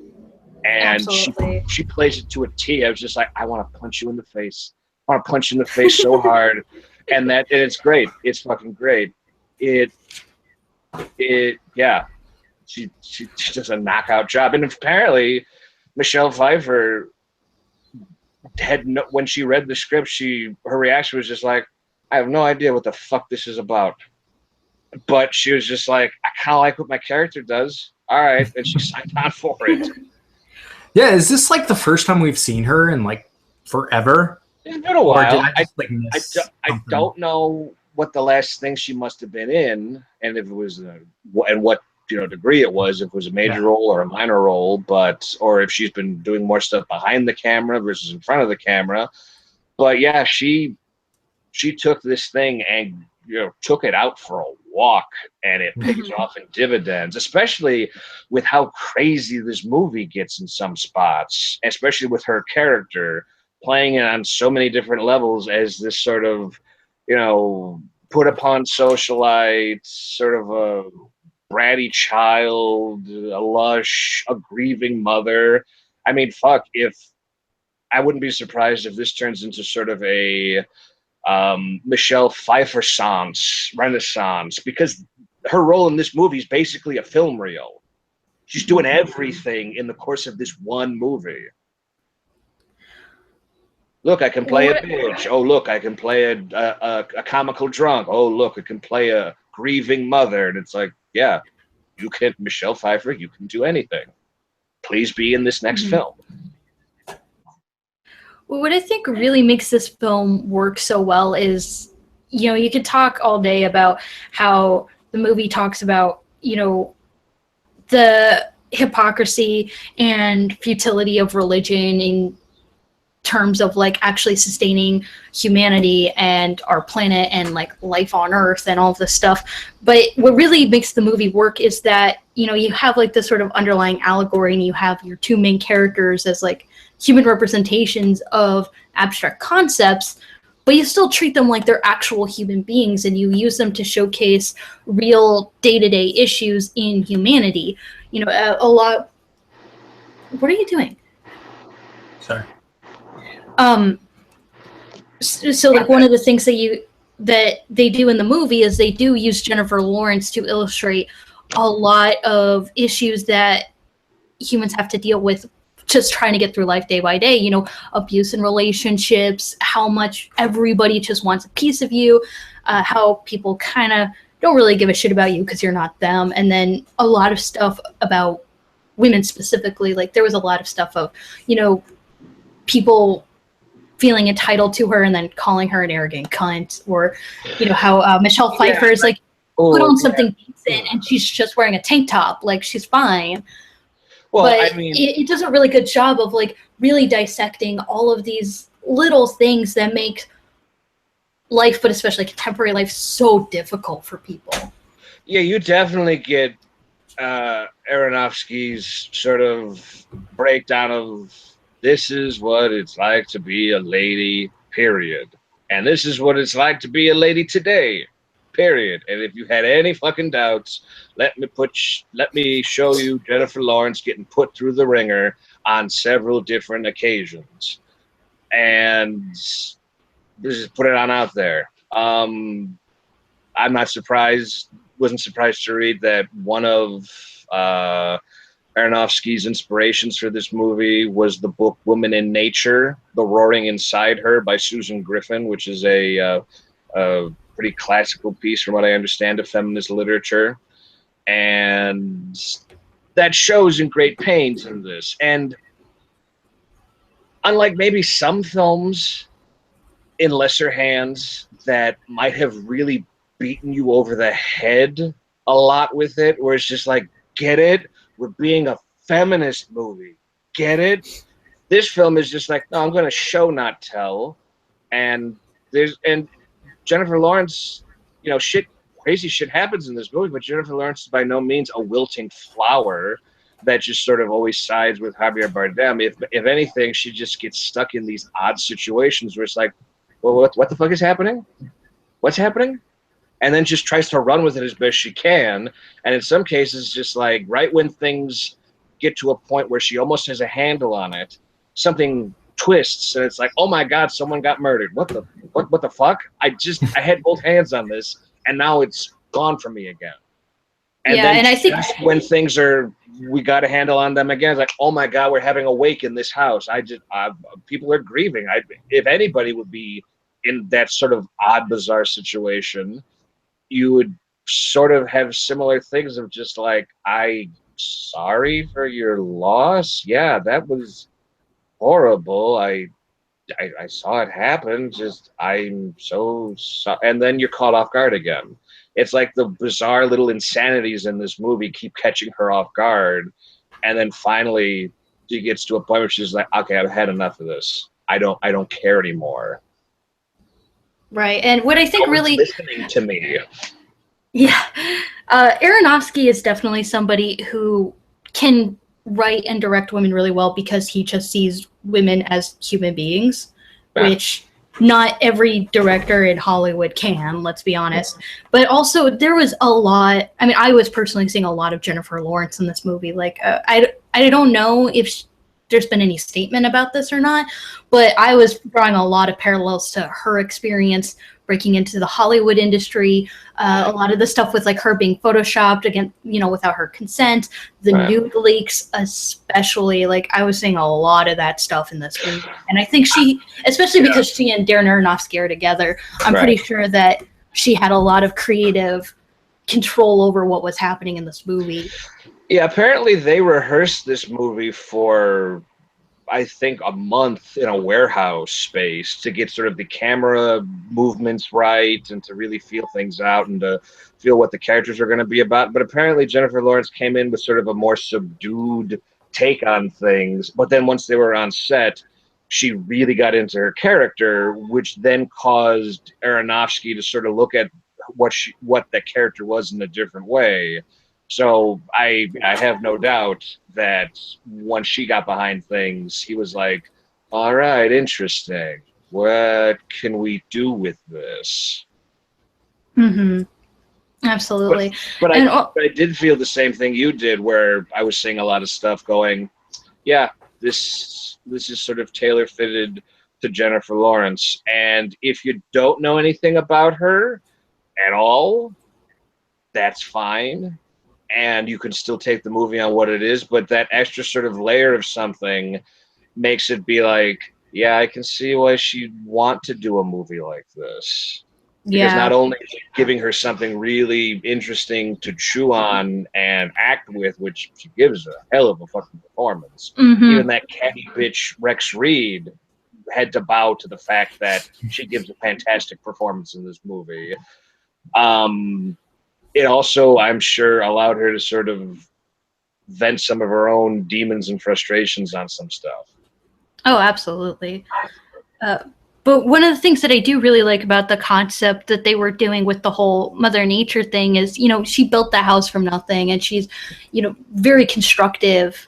And she plays it to a T. I was just like, I want to punch you in the face. want to punch you in the face so hard. And it's great. It's fucking great. Yeah. She does a knockout job. And apparently Michelle Pfeiffer when she read the script, her reaction was just like, I have no idea what the fuck this is about. But she was just like, I kind of like what my character does. All right. And she signed on for it. Yeah, is this like the first time we've seen her in like forever? It's been a while. I don't know what the last thing she must have been in, and if it was, and what degree it was, if it was a major role or a minor role, or if she's been doing more stuff behind the camera versus in front of the camera. But yeah, she took this thing and took it out for a walk, and it pays off in dividends, especially with how crazy this movie gets in some spots, especially with her character playing it on so many different levels as this sort of, put upon socialite, sort of a bratty child, a grieving mother. I mean, fuck, I wouldn't be surprised if this turns into sort of a Michelle Pfeiffer renaissance, because her role in this movie is basically a film reel. She's doing everything in the course of this one movie. Look, I can play a bitch. Oh, look, I can play a comical drunk. Oh, look, I can play a grieving mother. And it's like, yeah, Michelle Pfeiffer, you can do anything. Please be in this next film. Well, what I think really makes this film work so well is, you could talk all day about how the movie talks about, the hypocrisy and futility of religion in terms of like actually sustaining humanity and our planet and like life on Earth and all of this stuff. But what really makes the movie work is that, you have like this sort of underlying allegory, and you have your two main characters as like human representations of abstract concepts, but you still treat them like they're actual human beings, and you use them to showcase real day-to-day issues in humanity. A lot. What are you doing? Sorry. So like one of the things that they do in the movie is they do use Jennifer Lawrence to illustrate a lot of issues that humans have to deal with just trying to get through life day by day. Abuse in relationships, how much everybody just wants a piece of you, how people kind of don't really give a shit about you because you're not them. And then a lot of stuff about women specifically. Like there was a lot of stuff of, people feeling entitled to her and then calling her an arrogant cunt, or how Michelle Pfeiffer is like put on something decent and she's just wearing a tank top, like she's fine. Well, but I mean, it does a really good job of like really dissecting all of these little things that make life, but especially contemporary life, so difficult for people. Yeah, you definitely get Aronofsky's sort of breakdown of, this is what it's like to be a lady, period. And this is what it's like to be a lady today, period. And if you had any fucking doubts, let me show you Jennifer Lawrence getting put through the ringer on several different occasions. And just put it on out there. I'm not surprised, wasn't surprised to read that one of Aronofsky's inspirations for this movie was the book Woman in Nature, The Roaring Inside Her by Susan Griffin, which is a pretty classical piece, from what I understand, of feminist literature. And that shows in great pains in this. And unlike maybe some films in lesser hands that might have really beaten you over the head a lot with it, where it's just like, get it? We're being a feminist movie. Get it? This film is just like, no, I'm going to show, not tell. And Jennifer Lawrence, crazy shit happens in this movie, but Jennifer Lawrence is by no means a wilting flower that just sort of always sides with Javier Bardem. If anything, she just gets stuck in these odd situations where it's like, well, what the fuck is happening? What's happening? And then just tries to run with it as best she can. And in some cases, just like right when things get to a point where she almost has a handle on it, something twists, and it's like, oh my god, someone got murdered. What the fuck? I had both hands on this, and now it's gone from me again. And Yeah, then and I think when things are, we got a handle on them again. It's like, oh my god, we're having a wake in this house. People are grieving. If anybody would be in that sort of odd, bizarre situation, you would sort of have similar things of just like, I sorry for your loss. Yeah, that was horrible. I saw it happen. Just I'm so sorry. And then you're caught off guard again. It's like the bizarre little insanities in this movie keep catching her off guard, and then finally she gets to a point where she's like, okay, I've had enough of this. I don't care anymore. right, and what I think No one's really listening to me. Yeah. Aronofsky is definitely somebody who can write and direct women really well because he just sees women as human beings, Yeah. which not every director in Hollywood can, let's be honest. But also, there was a lot. I mean, I was personally seeing a lot of Jennifer Lawrence in this movie. Like, I don't know if there's been any statement about this or not, but I was drawing a lot of parallels to her experience breaking into the Hollywood industry, a lot of the stuff with like her being photoshopped again, without her consent, the nude leaks, especially. Like, I was seeing a lot of that stuff in this movie, and I think she, especially because she and Darren Aronofsky are together, I'm pretty sure that she had a lot of creative control over what was happening in this movie. Yeah, apparently they rehearsed this movie for, I think, a month in a warehouse space to get sort of the camera movements right and to really feel things out and to feel what the characters are going to be about. But apparently Jennifer Lawrence came in with sort of a more subdued take on things. But then once they were on set, she really got into her character, which then caused Aronofsky to sort of look at what that character was in a different way. So I have no doubt that once she got behind things, he was like, all right, interesting. What can we do with this? Mm-hmm. Absolutely. But I did feel the same thing you did, where I was seeing a lot of stuff going, yeah, this is sort of tailor-fitted to Jennifer Lawrence. And if you don't know anything about her at all, that's fine. And you can still take the movie on what it is, but that extra sort of layer of something makes it be like, yeah, I can see why she'd want to do a movie like this. Because not only is it giving her something really interesting to chew on and act with, which she gives a hell of a fucking performance. Mm-hmm. Even that catty bitch Rex Reed had to bow to the fact that she gives a fantastic performance in this movie. It also, I'm sure, allowed her to sort of vent some of her own demons and frustrations on some stuff. Oh, absolutely. But one of the things that I do really like about the concept that they were doing with the whole Mother Nature thing is, she built the house from nothing, and she's, very constructive.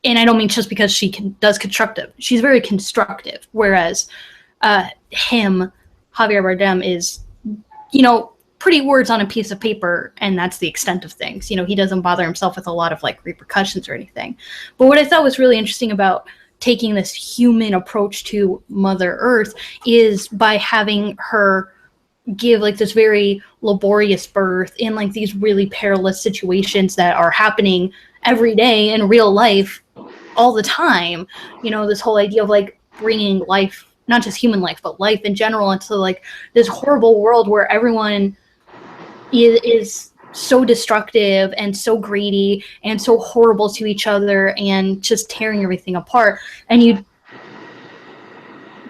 And I don't mean just because she does constructive. She's very constructive. Whereas Javier Bardem is, pretty words on a piece of paper, and that's the extent of things. He doesn't bother himself with a lot of like repercussions or anything. But what I thought was really interesting about taking this human approach to Mother Earth is by having her give like this very laborious birth in like these really perilous situations that are happening every day in real life all the time. This whole idea of like bringing life, not just human life, but life in general, into like this horrible world where everyone is so destructive and so greedy and so horrible to each other and just tearing everything apart. And you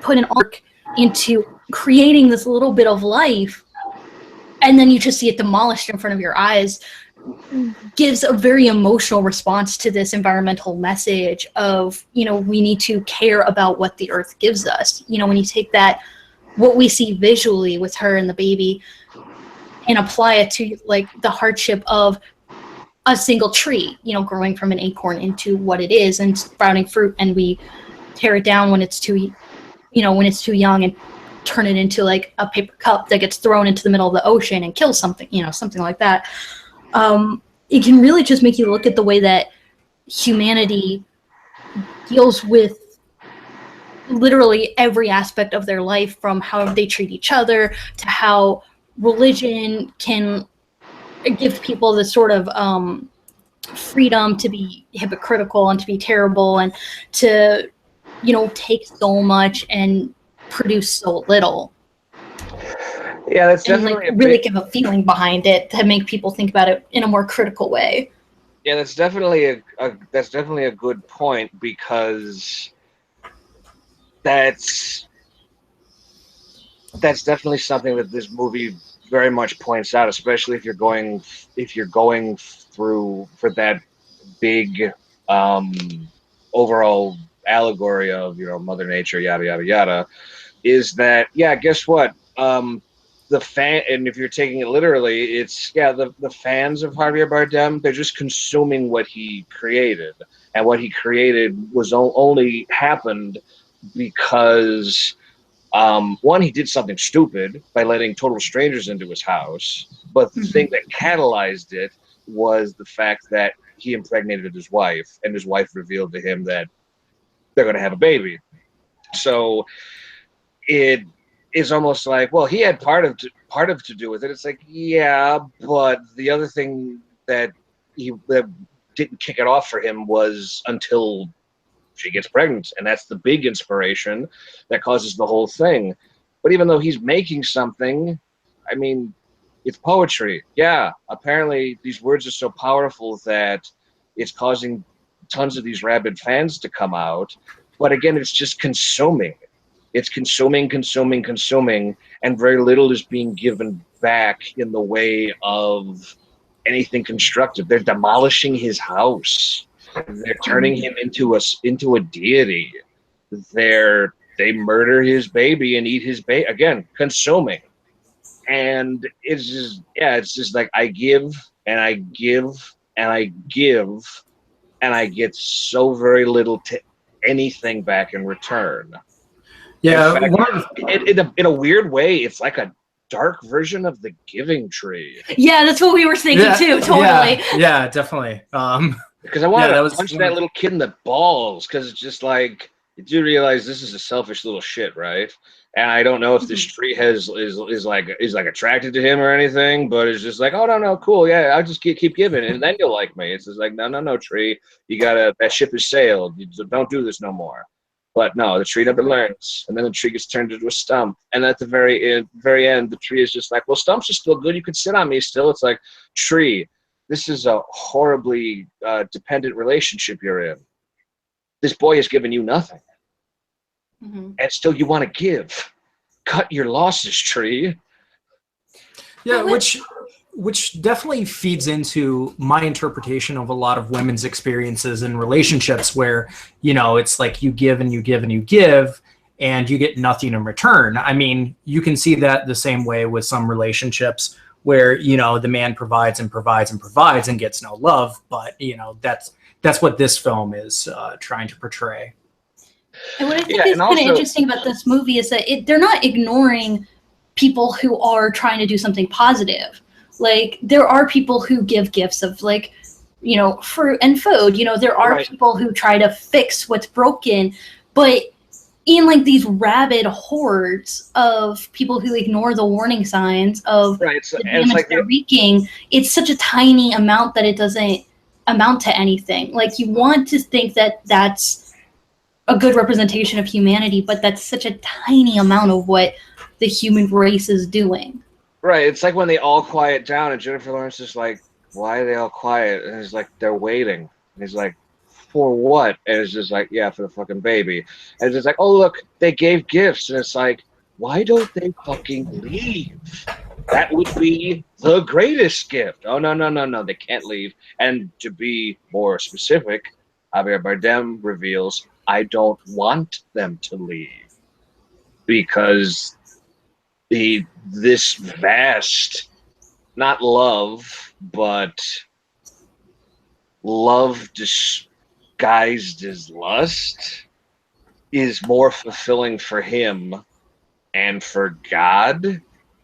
put an arc into creating this little bit of life, and then you just see it demolished in front of your eyes, gives a very emotional response to this environmental message of, we need to care about what the earth gives us. When you take that, what we see visually with her and the baby, and apply it to like the hardship of a single tree, growing from an acorn into what it is and sprouting fruit, and we tear it down when it's too young and turn it into like a paper cup that gets thrown into the middle of the ocean and kills something, something like that. It can really just make you look at the way that humanity deals with literally every aspect of their life, from how they treat each other to how religion can give people this sort of freedom to be hypocritical and to be terrible and to, take so much and produce so little. Yeah, that's And definitely really give a feeling behind it to make people think about it in a more critical way. Yeah, that's definitely a good point, because that's definitely something that this movie very much points out, especially if you're going through for that big overall allegory of Mother Nature, yada yada yada. Is that, yeah, guess what? The fan, and if you're taking it literally, it's, yeah, the fans of Javier Bardem, they're just consuming what he created, and what he created was only happened because one, he did something stupid by letting total strangers into his house, but the thing that catalyzed it was the fact that he impregnated his wife, and his wife revealed to him that they're going to have a baby. So it is almost like, well, he had part of to do with it. It's like, yeah, but the other thing that didn't kick it off for him was until she gets pregnant, and that's the big inspiration that causes the whole thing. But even though he's making something, I mean, it's poetry. Yeah, apparently these words are so powerful that it's causing tons of these rabid fans to come out. But again, it's just consuming. It's consuming, consuming, consuming, and very little is being given back in the way of anything constructive. They're demolishing his house. They're turning him into a deity. They murder his baby and eat his baby. Again, consuming. And it's just, yeah, it's just like, I give and I give and I give, and I get so very little to anything back in return. Yeah, in fact, in a weird way, it's like a dark version of the Giving Tree. Yeah, that's what we were thinking too. Totally. Yeah, definitely. Because I wanted to punch that little kid in the balls, because it's just like, you do realize this is a selfish little shit, right? And I don't know if this tree is like attracted to him or anything, but it's just like, oh no, cool, yeah, I'll just keep giving, and then you'll like me. It's just like, no, tree, that ship has sailed. You don't do this no more. But no, the tree never learns, and then the tree gets turned into a stump. And at the very end, the tree is just like, well, stumps are still good. You can sit on me still. It's like, tree, this is a horribly dependent relationship you're in. This boy has given you nothing, and still you want to give. Cut your losses, tree. Yeah, which definitely feeds into my interpretation of a lot of women's experiences in relationships, where it's like you give and you give and you give, and you get nothing in return. I mean, you can see that the same way with some relationships where the man provides and provides and provides and gets no love, but that's what this film is trying to portray. And what I think is kind of interesting about this movie is that they're not ignoring people who are trying to do something positive. Like, there are people who give gifts of, like, fruit and food. There are people who try to fix what's broken, but in, like, these rabid hordes of people who ignore the warning signs of the damage they're wreaking, it's such a tiny amount that it doesn't amount to anything. Like, you want to think that that's a good representation of humanity, but that's such a tiny amount of what the human race is doing. Right, it's like when they all quiet down, and Jennifer Lawrence is like, why are they all quiet? And he's like, they're waiting. And he's like, for what? And it's just like, yeah, for the fucking baby. And it's just like, oh, look, they gave gifts. And it's like, why don't they fucking leave? That would be the greatest gift. Oh, no, they can't leave. And to be more specific, Javier Bardem reveals, I don't want them to leave. Because this vast, not love, but love disguised as lust is more fulfilling for him and for God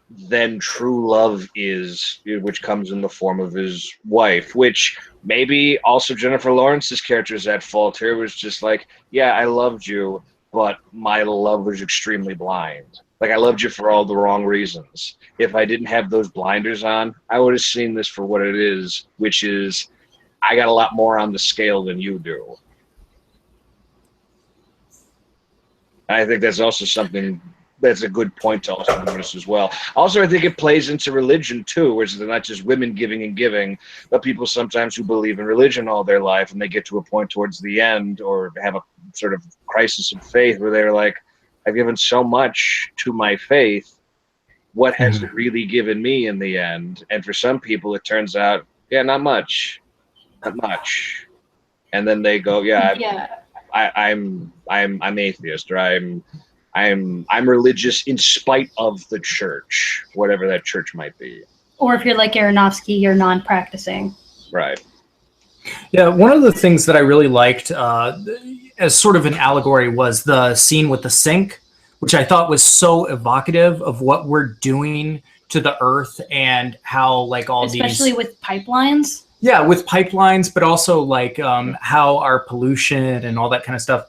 than true love is, which comes in the form of his wife, which maybe also Jennifer Lawrence's character is at fault here. Was just like, yeah, I loved you, but my love was extremely blind. Like, I loved you for all the wrong reasons. If I didn't have those blinders on, I would have seen this for what it is, which is I got a lot more on the scale than you do. And I think that's also something that's a good point to also notice as well. Also, I think it plays into religion too, where it's not just women giving and giving, but people sometimes who believe in religion all their life, and they get to a point towards the end or have a sort of crisis of faith where they're like, I've given so much to my faith. What has it really given me in the end? And for some people, it turns out, yeah, not much, not much. And then they go, I'm atheist, or I'm religious in spite of the church, whatever that church might be. Or if you're like Aronofsky, you're non-practicing. Right. Yeah, one of the things that I really liked as sort of an allegory was the scene with the sink, which I thought was so evocative of what we're doing to the earth and how like all especially with pipelines. Yeah, with pipelines, but also like how our pollution and all that kind of stuff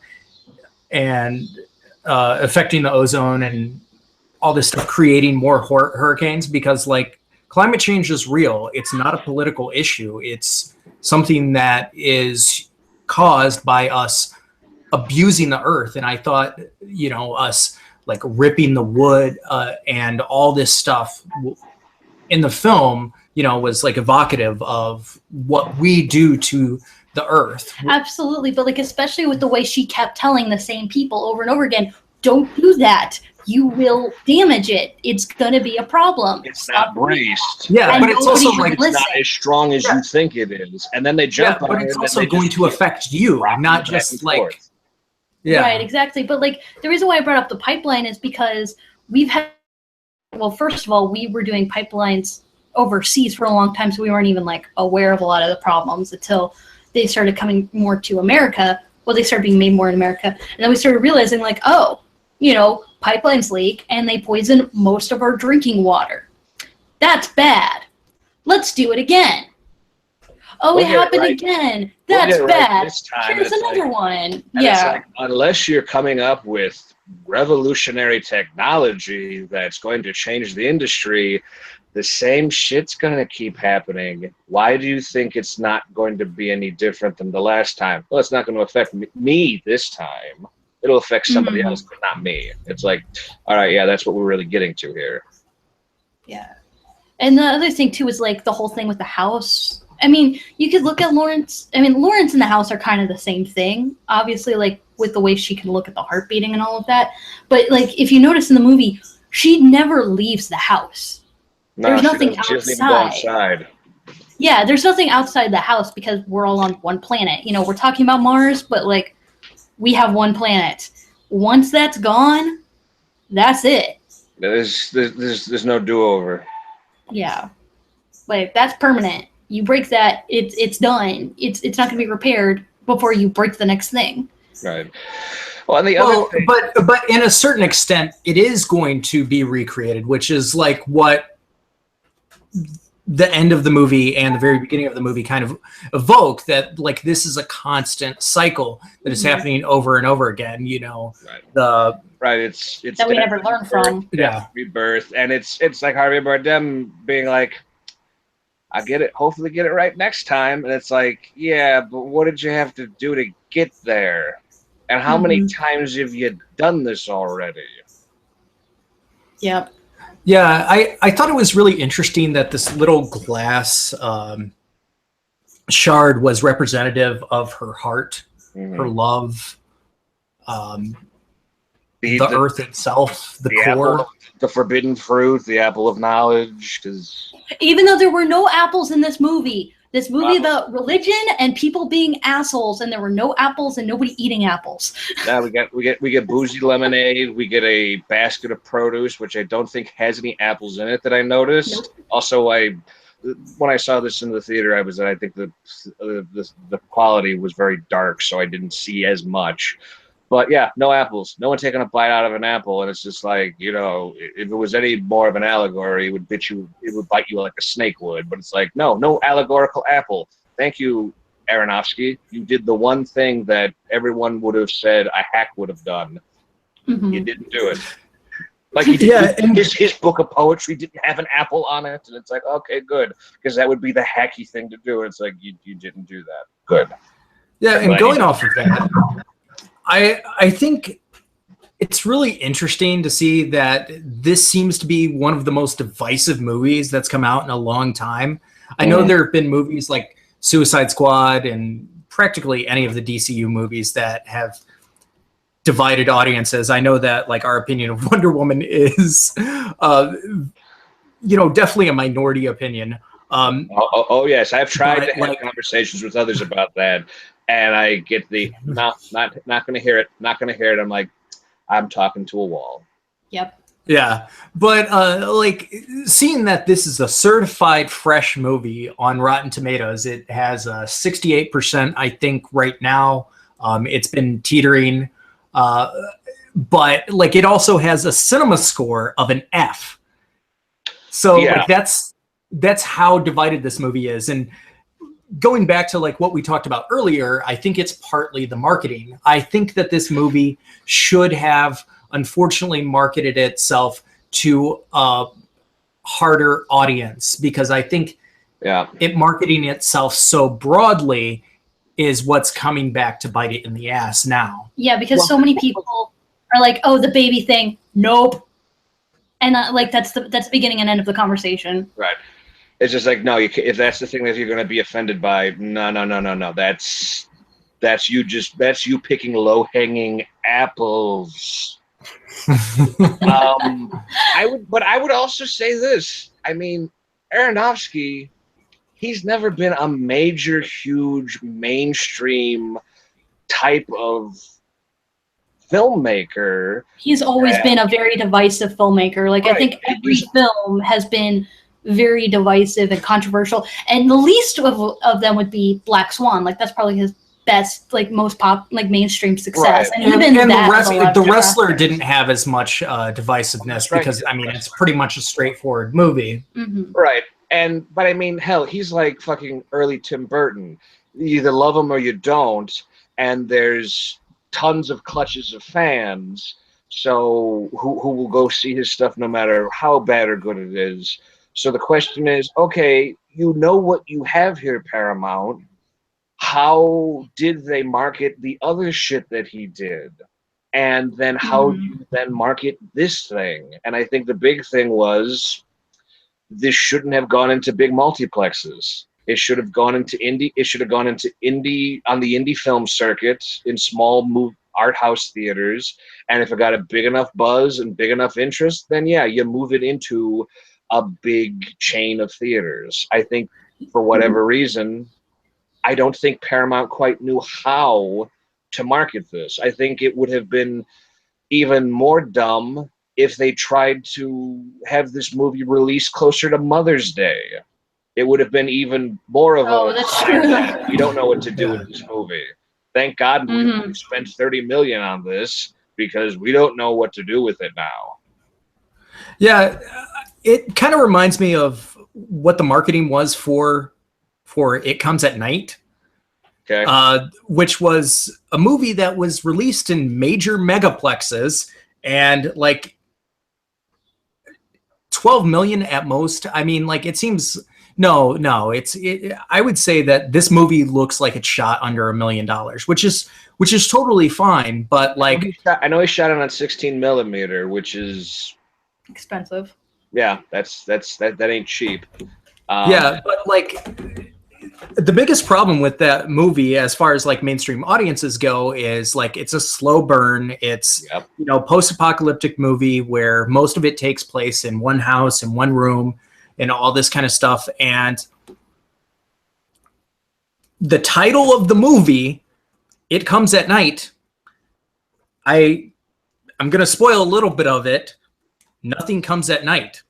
and affecting the ozone and all this stuff, creating more hurricanes, because like climate change is real. It's not a political issue. It's something that is caused by us abusing the earth. And I thought, you know, us like ripping the wood and all this stuff in the film, you know, was like evocative of what we do to the earth. Absolutely. But like, especially with the way she kept telling the same people over and over again, don't do that. You will damage it. It's going to be a problem. It's not braced. Yeah, and but it's also like it's not as strong as you think it is. And then they jump on it. But it's also going to affect you, not just like... forth. Yeah. Right, exactly. But like, the reason why I brought up the pipeline is because we've had, well, first of all, we were doing pipelines overseas for a long time, so we weren't even like aware of a lot of the problems until they started coming more to America. Well, they started being made more in America. And then we started realizing like, oh, you know, pipelines leak and they poison most of our drinking water. That's bad. Let's do it again. Oh, it happened again. That's bad. Here's another one. Yeah. Like, unless you're coming up with revolutionary technology that's going to change the industry, the same shit's going to keep happening. Why do you think it's not going to be any different than the last time? Well, it's not going to affect me this time. It'll affect somebody else, but not me. It's like, all right, yeah, that's what we're really getting to here. Yeah. And the other thing, too, is like the whole thing with the house. I mean, you could look at Lawrence. I mean, Lawrence and the house are kind of the same thing, obviously, like with the way she can look at the heart beating and all of that. But like, if you notice in the movie, she never leaves the house. No, there's nothing outside. Yeah, there's nothing outside the house because we're all on one planet. You know, we're talking about Mars, but like, we have one planet. Once that's gone, that's it. There's no do-over. Yeah, like that's permanent. You break that, it's done. It's not going to be repaired before you break the next thing. Right. Well, and the other thing, but in a certain extent, it is going to be recreated, which is like what the end of the movie and the very beginning of the movie kind of evoke, that like this is a constant cycle that is happening over and over again. You know, it's that we never learn from. Yeah, rebirth, and it's like Harvey Bardem being like, I get it. Hopefully get it right next time. And it's like, yeah, but what did you have to do to get there? And how many times have you done this already? Yep. Yeah, I thought it was really interesting that this little glass shard was representative of her heart, her love, the earth itself, the core. Apple, the forbidden fruit, the apple of knowledge. Because even though there were no apples in this movie about religion and people being assholes, and there were no apples and nobody eating apples. Yeah, we get boozy lemonade. We get a basket of produce, which I don't think has any apples in it that I noticed. Nope. Also, when I saw this in the theater, I think the quality was very dark, so I didn't see as much. But yeah, no apples. No one taking a bite out of an apple, and it's just like, you know, if it was any more of an allegory, it would bite you like a snake would. But it's like, no allegorical apple. Thank you, Aronofsky. You did the one thing that everyone would have said a hack would have done. You didn't do it. Like he did, his book of poetry didn't have an apple on it, and it's like, okay, good, because that would be the hacky thing to do. It's like you didn't do that. Good. Yeah, and going off of that, I think it's really interesting to see that this seems to be one of the most divisive movies that's come out in a long time. I know there have been movies like Suicide Squad and practically any of the DCU movies that have divided audiences. I know that like our opinion of Wonder Woman is, definitely a minority opinion. Yes, I've tried to have conversations with others about that, and I get the not going to hear it, not going to hear it. I'm like, I'm talking to a wall. Yep. Yeah, but seeing that this is a certified fresh movie on Rotten Tomatoes, it has a 68%, I think, right now. It's been teetering, but it also has a cinema score of an F. So that's how divided this movie is. And going back to what we talked about earlier, I think it's partly the marketing. I think that this movie should have unfortunately marketed itself to a harder audience, because I think it marketing itself so broadly is what's coming back to bite it in the ass now. Yeah, because so many people are like, oh, the baby thing, nope. And that's the beginning and end of the conversation. Right. It's just like, no, if that's the thing that you're going to be offended by, no. That's you picking low-hanging apples. I would also say this. I mean, Aronofsky, he's never been a major, huge, mainstream type of filmmaker. He's always been a very divisive filmmaker. I think every film has been very divisive and controversial, and the least of them would be Black Swan. That's probably his best, most pop, mainstream success. Right. And the Wrestler didn't have as much divisiveness because it's pretty much a straightforward movie. Right. But I mean, hell, he's like fucking early Tim Burton. You either love him or you don't, and there's tons of clutches of fans, so who will go see his stuff no matter how bad or good it is. So the question is, okay, you know what you have here, Paramount. How did they market the other shit that he did? And then how do you then market this thing? And I think the big thing was, this shouldn't have gone into big multiplexes. It should have gone into indie. It should have gone into indie on the indie film circuit in small art house theaters. And if it got a big enough buzz and big enough interest, then you move it into a big chain of theaters. I think for whatever reason, I don't think Paramount quite knew how to market this. I think it would have been even more dumb if they tried to have this movie released closer to Mother's Day. It would have been even more of we don't know what to do with this movie. Thank God we spent $30 million on this, because we don't know what to do with it now. Yeah, it kind of reminds me of what the marketing was for It Comes at Night. Okay. Which was a movie that was released in major megaplexes and 12 million at most. I mean, it seems no. I would say that this movie looks like it's shot under $1 million, which is totally fine. But I know he shot it on 16 millimeter, which is expensive. Yeah, that ain't cheap. Yeah, but the biggest problem with that movie, as far as mainstream audiences go, is it's a slow burn. It's post-apocalyptic movie where most of it takes place in one house, in one room, and all this kind of stuff. And the title of the movie, It Comes at Night, I'm going to spoil a little bit of it. Nothing comes at night.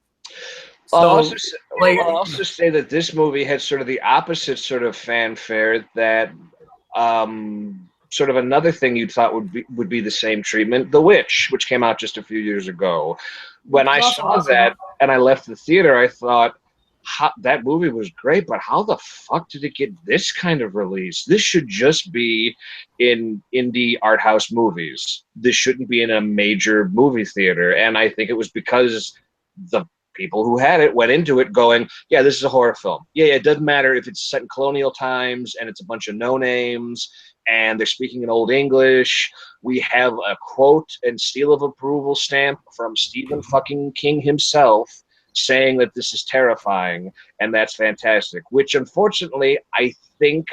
So, I'll also say that this movie had sort of the opposite sort of fanfare, that sort of another thing you thought would be the same treatment, The Witch, which came out just a few years ago. When I saw that and I left the theater, I thought, that movie was great, but how the fuck did it get this kind of release? This should just be in indie art house movies. This shouldn't be in a major movie theater. And I think it was because the people who had it went into it going, yeah, this is a horror film. Yeah, it doesn't matter if it's set in colonial times and it's a bunch of no names and they're speaking in Old English. We have a quote and seal of approval stamp from Stephen fucking King himself saying that this is terrifying, and that's fantastic, which unfortunately I think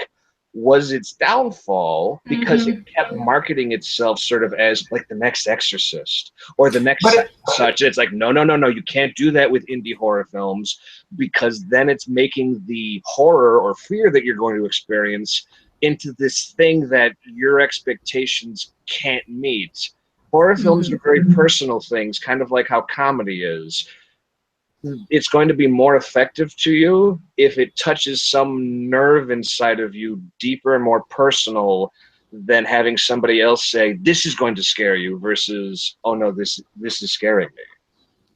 was its downfall because it kept marketing itself sort of as like the next Exorcist or the next such. It's like, no, you can't do that with indie horror films, because then it's making the horror or fear that you're going to experience into this thing that your expectations can't meet. Horror films are very personal things, kind of like how comedy is. It's going to be more effective to you if it touches some nerve inside of you deeper and more personal than having somebody else say, this is going to scare you, versus, oh no, this is scaring me.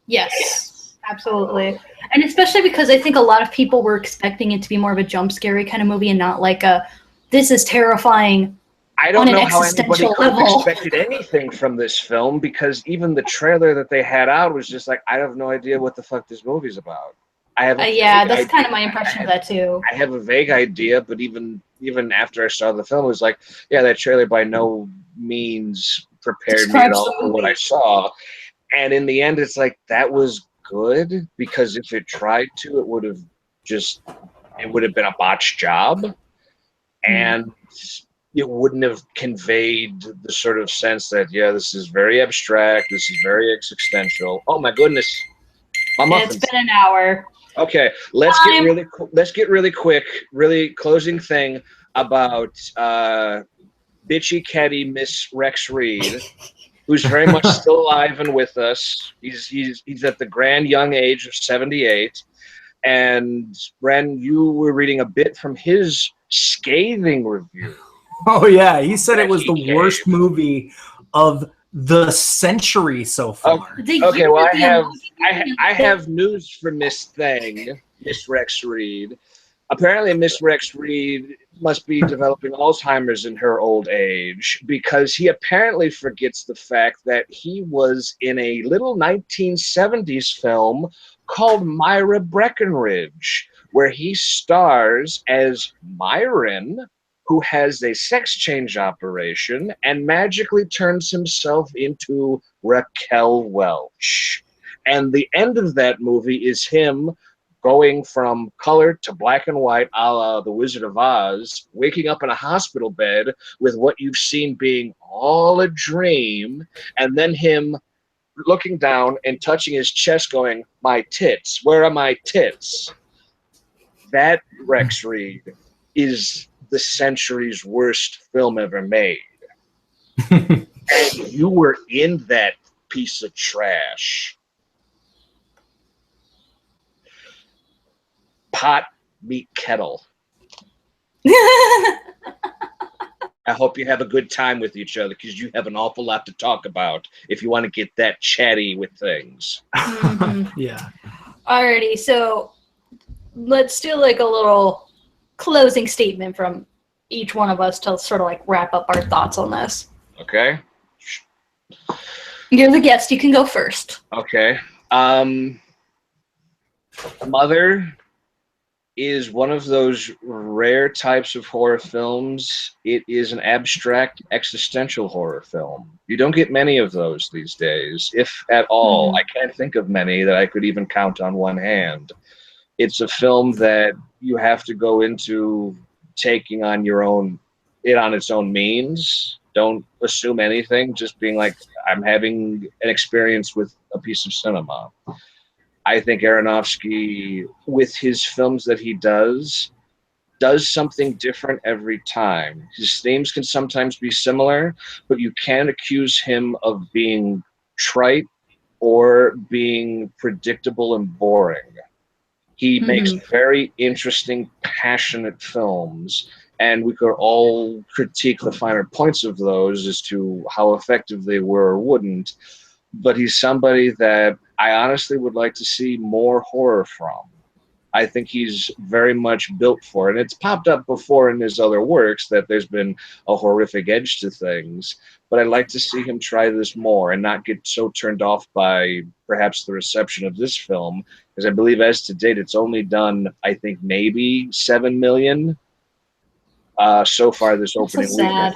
Yes, absolutely. And especially because I think a lot of people were expecting it to be more of a jump scary kind of movie and not like a, this is terrifying. I don't know how anybody could have expected anything from this film, because even the trailer that they had out was just like, I have no idea what the fuck this movie's about. I have that's kind of my impression of that too. I have a vague idea, but even after I saw the film, it was like, yeah, that trailer by no means prepared me at all for what I saw. And in the end, it's like, that was good, because if it tried to, it would have been a botched job. And it wouldn't have conveyed the sort of sense that, yeah, this is very abstract, this is very existential. Oh my goodness, my muffins. It's been an hour. Okay, let's get really quick, really closing thing about bitchy catty Miss Rex Reed, who's very much still alive and with us. He's at the grand young age of 78. And Bren, you were reading a bit from his scathing review. Oh yeah, he said it was the worst movie of the century so far. Okay, well I have news for Miss Rex Reed. Apparently Miss Rex Reed must be developing Alzheimer's in her old age, because he apparently forgets the fact that he was in a little 1970s film called Myra Breckenridge, where he stars as Myron, who has a sex change operation and magically turns himself into Raquel Welch. And the end of that movie is him going from color to black and white, a la The Wizard of Oz, waking up in a hospital bed with what you've seen being all a dream, and then him looking down and touching his chest going, my tits, where are my tits? That, Rex Reed, is the century's worst film ever made. And you were in that piece of trash. Pot meet kettle. I hope you have a good time with each other, because you have an awful lot to talk about if you want to get that chatty with things. Yeah. Alrighty, so let's do like a little closing statement from each one of us to sort of like wrap up our thoughts on this. Okay. You're the guest. You can go first. Okay. Mother is one of those rare types of horror films. It is an abstract existential horror film. You don't get many of those these days, if at all. I can't think of many that I could even count on one hand. It's a film that you have to go into taking on its own means. Don't assume anything, just being like, I'm having an experience with a piece of cinema. I think Aronofsky, with his films that he does something different every time. His themes can sometimes be similar, but you can't accuse him of being trite or being predictable and boring. He makes very interesting, passionate films, and we could all critique the finer points of those as to how effective they were or wouldn't. But he's somebody that I honestly would like to see more horror from. I think he's very much built for it. And it's popped up before in his other works that there's been a horrific edge to things. But I'd like to see him try this more and not get so turned off by perhaps the reception of this film. Because I believe as to date, it's only done, I think, maybe 7 million so far this opening weekend.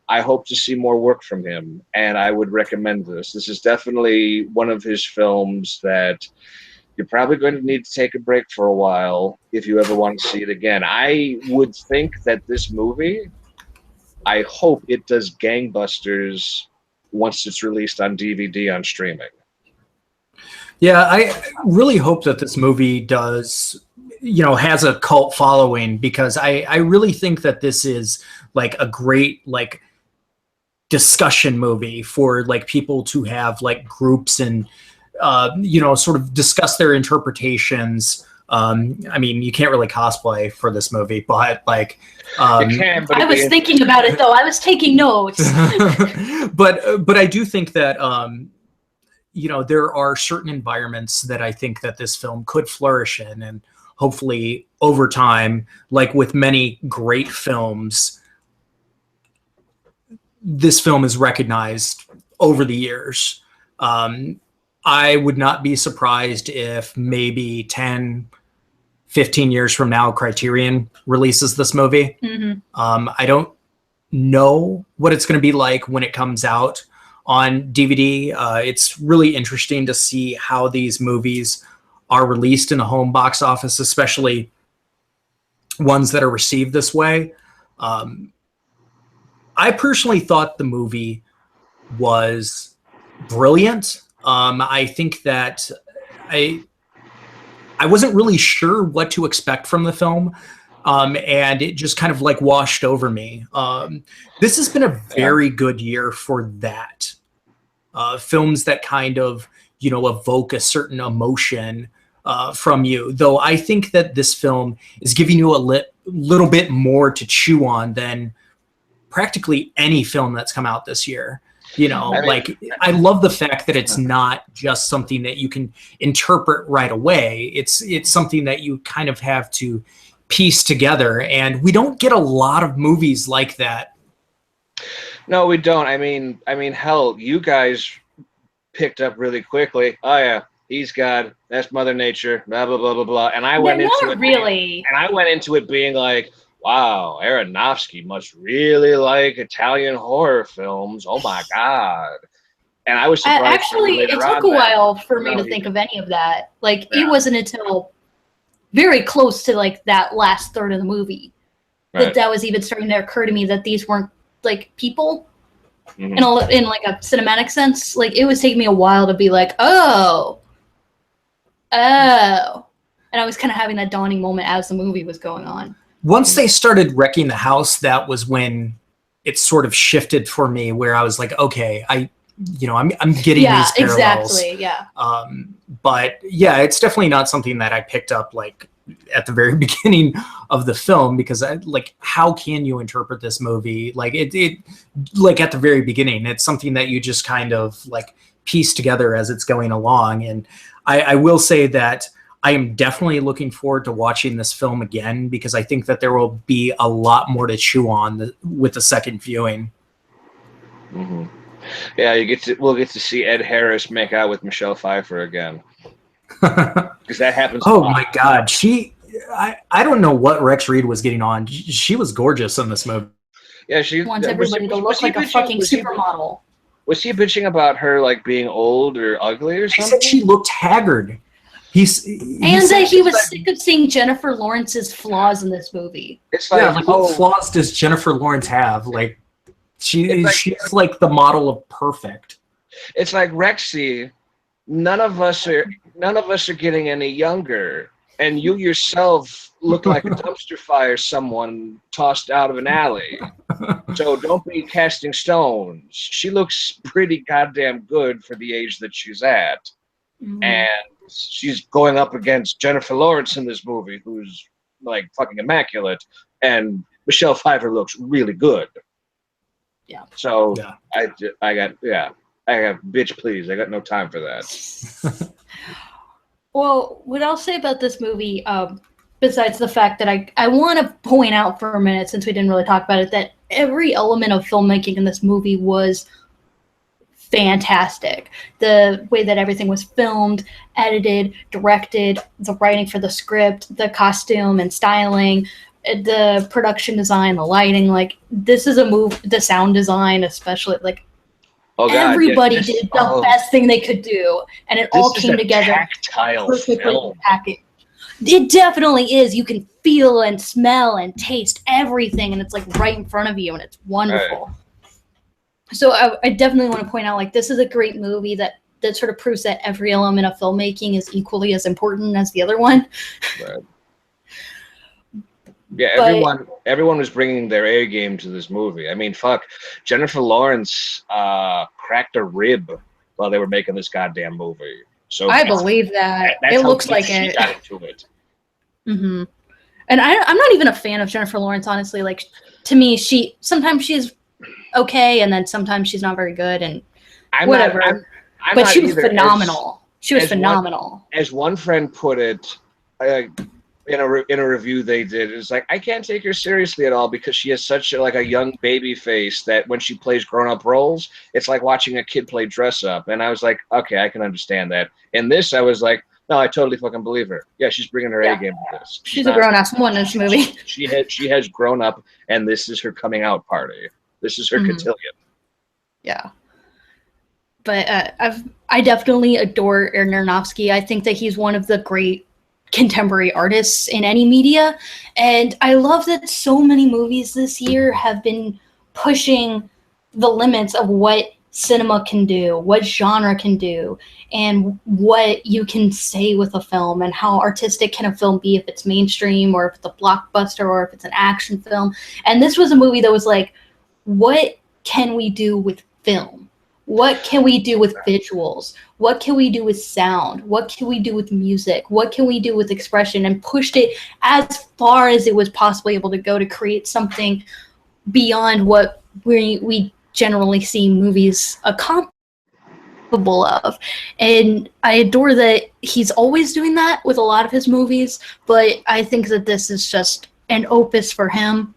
I hope to see more work from him, and I would recommend this. This is definitely one of his films that you're probably going to need to take a break for a while if you ever want to see it again. I would think that this movie, I hope it does gangbusters once it's released on DVD on streaming. Yeah, I really hope that this movie does, has a cult following, because I really think that this is like a great like discussion movie for like people to have like groups and sort of discuss their interpretations. I mean, you can't really cosplay for this movie, but like you can, but I was thinking about it though. I was taking notes. but I do think that there are certain environments that I think that this film could flourish in, and hopefully over time, like with many great films, this film is recognized over the years. I would not be surprised if maybe 10, 15 years from now, Criterion releases this movie. Mm-hmm. I don't know what it's going to be like when it comes out on DVD. It's really interesting to see how these movies are released in the home box office, especially ones that are received this way. I personally thought the movie was brilliant. I think that I wasn't really sure what to expect from the film, and it just kind of like washed over me. This has been a very good year for that. Films that kind of, evoke a certain emotion from you. Though I think that this film is giving you a little bit more to chew on than practically any film that's come out this year. I love the fact that it's not just something that you can interpret right away. It's something that you kind of have to piece together, and we don't get a lot of movies like that. No, we don't. I mean, hell, you guys picked up really quickly. Oh yeah, he's God. That's Mother Nature. Blah blah blah blah blah. And I went into it really. And I went into it being like, wow, Aronofsky must really like Italian horror films. Oh my God. And I was surprised. Actually, it took a while for me to think of any of that. Like, it wasn't until very close to like that last third of the movie that was even starting to occur to me that these weren't like people in like a cinematic sense. Like, it was taking me a while to be like, oh. And I was kind of having that dawning moment as the movie was going on. Once they started wrecking the house, that was when it sort of shifted for me, where I was like, okay, I'm getting these parallels. Exactly. Yeah. But yeah, it's definitely not something that I picked up like at the very beginning of the film, because how can you interpret this movie? Like it like at the very beginning, it's something that you just kind of like piece together as it's going along. And I will say that I am definitely looking forward to watching this film again, because I think that there will be a lot more to chew on with the second viewing. Mm-hmm. Yeah, we'll get to see Ed Harris make out with Michelle Pfeiffer again, because that happens. Oh my God, I don't know what Rex Reed was getting on. She was gorgeous in this movie. Yeah, she wants everybody to look like a fucking supermodel. Was he bitching about her like being old or ugly or something? He said she looked haggard. He was sick of seeing Jennifer Lawrence's flaws in this movie. It's like, what flaws does Jennifer Lawrence have? Like, she's like the model of perfect. It's like, Rexy, none of us are getting any younger, and you yourself look like a dumpster fire someone tossed out of an alley. So don't be casting stones. She looks pretty goddamn good for the age that she's at. Mm-hmm. And she's going up against Jennifer Lawrence in this movie, who's like fucking immaculate, and Michelle Pfeiffer looks really good. Yeah. So I got bitch please. I got no time for that. Well, what I'll say about this movie, besides the fact that I want to point out for a minute, since we didn't really talk about it, that every element of filmmaking in this movie was fantastic. The way that everything was filmed, edited, directed, the writing for the script, the costume and styling, the production design, the lighting, like this is a move, the sound design, especially like Oh God, everybody yeah, did the best thing they could do, and it all this is came a together tactile perfectly film. packaged. It definitely is. You can feel and smell and taste everything, and it's like right in front of you, and it's wonderful. So I definitely want to point out, like, this is a great movie that sort of proves that every element of filmmaking is equally as important as the other one. Right. Yeah, But everyone was bringing their A game to this movie. I mean, fuck, Jennifer Lawrence cracked a rib while they were making this goddamn movie. So I believe that. that's It how looks deep like she it. got into it. Mm-hmm. And I'm not even a fan of Jennifer Lawrence, honestly. Like, to me, sometimes she's okay, and then sometimes she's not very good, and whatever. I'm but not she was either. phenomenal. She was phenomenal. As one friend put it, in a review they did, it's like, I can't take her seriously at all because she has such a young baby face that when she plays grown-up roles, it's like watching a kid play dress up. And I was like, okay, I can understand that. In this, I was like, no, I totally fucking believe her. Yeah, she's bringing her A game to this. She's a grown-ass woman in this movie. She has grown up, and this is her coming out party. This is her cotillion. Yeah. But I definitely adore Aaron Aronofsky. I think that he's one of the great contemporary artists in any media. And I love that so many movies this year have been pushing the limits of what cinema can do, what genre can do, and what you can say with a film, and how artistic can a film be if it's mainstream or if it's a blockbuster or if it's an action film. And this was a movie that was like, what can we do with film? What can we do with visuals? What can we do with sound? What can we do with music? What can we do with expression? And pushed it as far as it was possibly able to go to create something beyond what we generally see movies capable of. And I adore that he's always doing that with a lot of his movies, but I think that this is just an opus for him.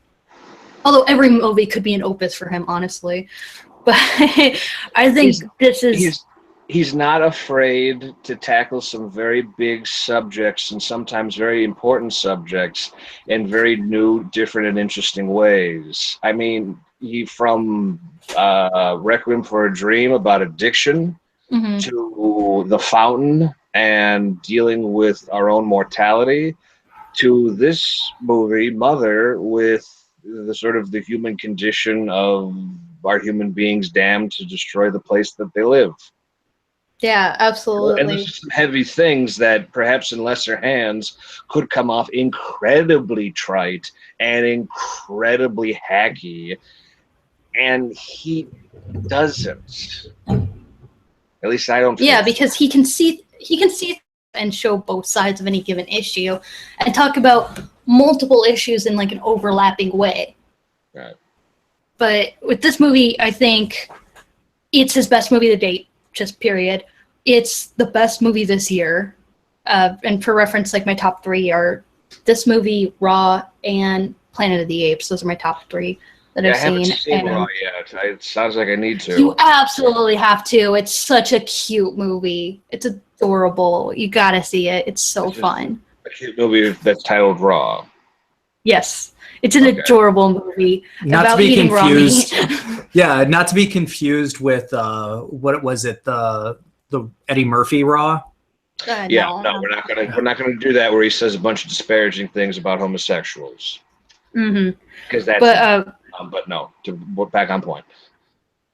Although every movie could be an opus for him, honestly. But I think he's not afraid to tackle some very big subjects and sometimes very important subjects in very new, different, and interesting ways. I mean, from Requiem for a Dream about addiction to The Fountain and dealing with our own mortality to this movie, Mother, with the sort of the human condition of are human beings damned to destroy the place that they live? Yeah, absolutely. And there's some heavy things that perhaps in lesser hands could come off incredibly trite and incredibly hacky. And he doesn't. At least I don't. Yeah, because he can see and show both sides of any given issue and talk about multiple issues in like an overlapping way. Right. But with this movie, I think it's his best movie to date, just period. It's the best movie this year. And for reference, like my top three are this movie, Raw, and Planet of the Apes. Those are my top three that I've seen. I haven't seen Raw yet. It sounds like I need to. You absolutely have to. It's such a cute movie. It's adorable. You gotta see it. It's so fun. A cute movie that's titled Raw. Yes. It's an adorable movie about eating raw meat. Yeah, not to be confused with what was it, the Eddie Murphy Raw? No, we're not gonna do that where he says a bunch of disparaging things about homosexuals. Because that's but no, we're back on point.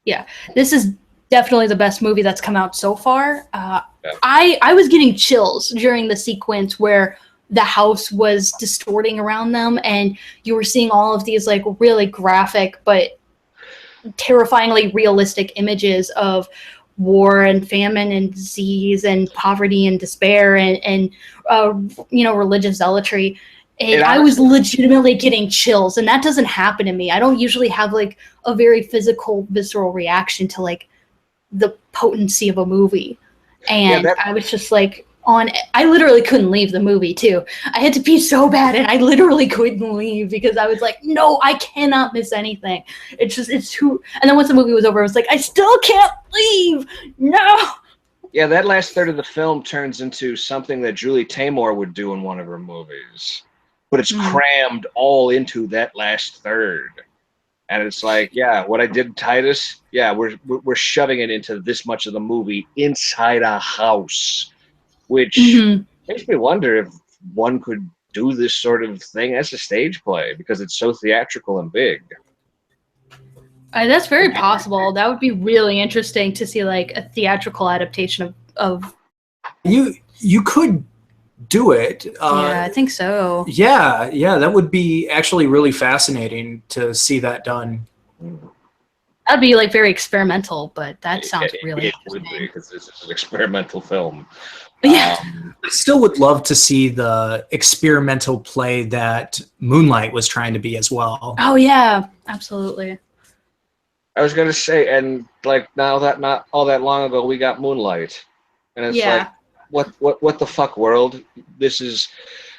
Yeah, this is definitely the best movie that's come out so far. I was getting chills during the sequence where the house was distorting around them and you were seeing all of these like really graphic but terrifyingly realistic images of war and famine and disease and poverty and despair and religious zealotry. And I was legitimately getting chills, and that doesn't happen to me. I don't usually have like a very physical, visceral reaction to like the potency of a movie. And I was just like, I literally couldn't leave the movie too. I had to pee so bad and I literally couldn't leave because I was like, no, I cannot miss anything. It's too, and then once the movie was over, I was like, I still can't leave. No. Yeah, that last third of the film turns into something that Julie Taymor would do in one of her movies. But it's crammed all into that last third. And it's like, yeah, what I did in Titus, yeah, we're shoving it into this much of the movie inside a house. Which makes me wonder if one could do this sort of thing as a stage play because it's so theatrical and big. That's very possible. That would be really interesting to see like a theatrical adaptation of. You could do it. Yeah, I think so. Yeah, that would be actually really fascinating to see that done. That'd be like very experimental, but that sounds really it would be because this is an experimental film. Yeah. I still would love to see the experimental play that Moonlight was trying to be as well. Oh yeah, absolutely. I was gonna say, and like now that not all that long ago, we got Moonlight, and it's like, what the fuck, world? This has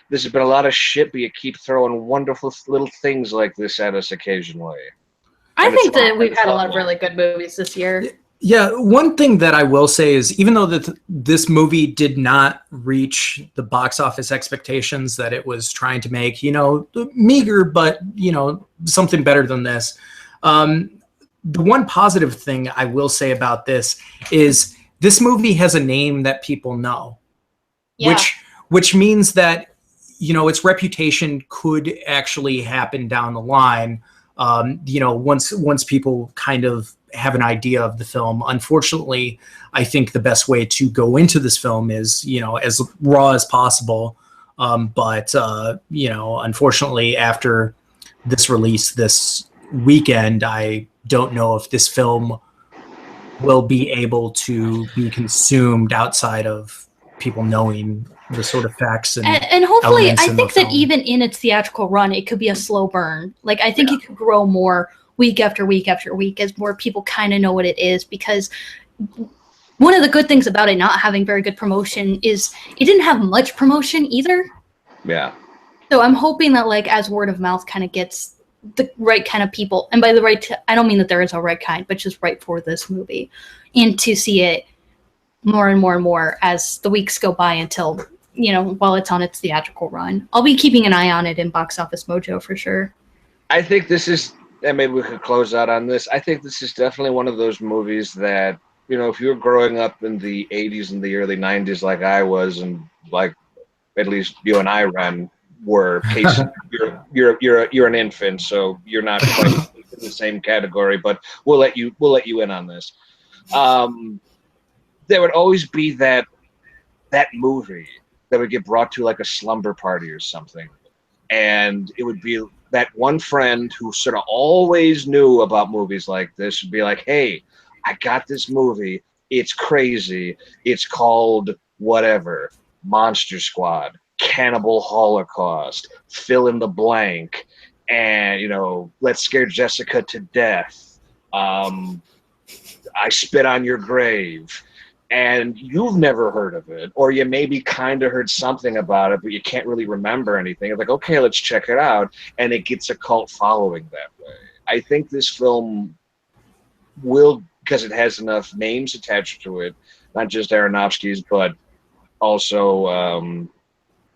been a lot of shit, but you keep throwing wonderful little things like this at us occasionally. I think that we've had a lot of really good movies this year. Yeah, one thing that I will say is even though this movie did not reach the box office expectations that it was trying to make, meager, but, something better than this. The one positive thing I will say about this is this movie has a name that people know, which means that, its reputation could actually happen down the line. Once people kind of have an idea of the film. Unfortunately, I think the best way to go into this film is, as raw as possible. But unfortunately, after this release this weekend, I don't know if this film will be able to be consumed outside of people knowing the sort of facts and hopefully I think that even in its theatrical run it could be a slow burn. Like I think it could grow more week after week after week as more people kind of know what it is, because one of the good things about it not having very good promotion is it didn't have much promotion either. Yeah. So I'm hoping that like as word of mouth kind of gets the right kind of people, and by the right I don't mean that there is a right kind, but just right for this movie, and to see it more and more and more as the weeks go by until, while it's on its theatrical run. I'll be keeping an eye on it in Box Office Mojo for sure. I think this is, and maybe we could close out on this, I think this is definitely one of those movies that, if you were growing up in the 80s and the early 90s like I was, and like at least you and I, Ren, were, Casey, you're an infant, so you're not quite in the same category, but we'll let you in on this. There would always be that movie that would get brought to like a slumber party or something, and it would be that one friend who sort of always knew about movies like this would be like, hey, I got this movie, it's crazy, it's called whatever, Monster Squad, Cannibal Holocaust, fill in the blank, and Let's Scare Jessica to Death, I Spit on Your Grave. And you've never heard of it, or you maybe kind of heard something about it, but you can't really remember anything. It's like, okay, let's check it out. And it gets a cult following that way. I think this film will, because it has enough names attached to it, not just Aronofsky's, but also,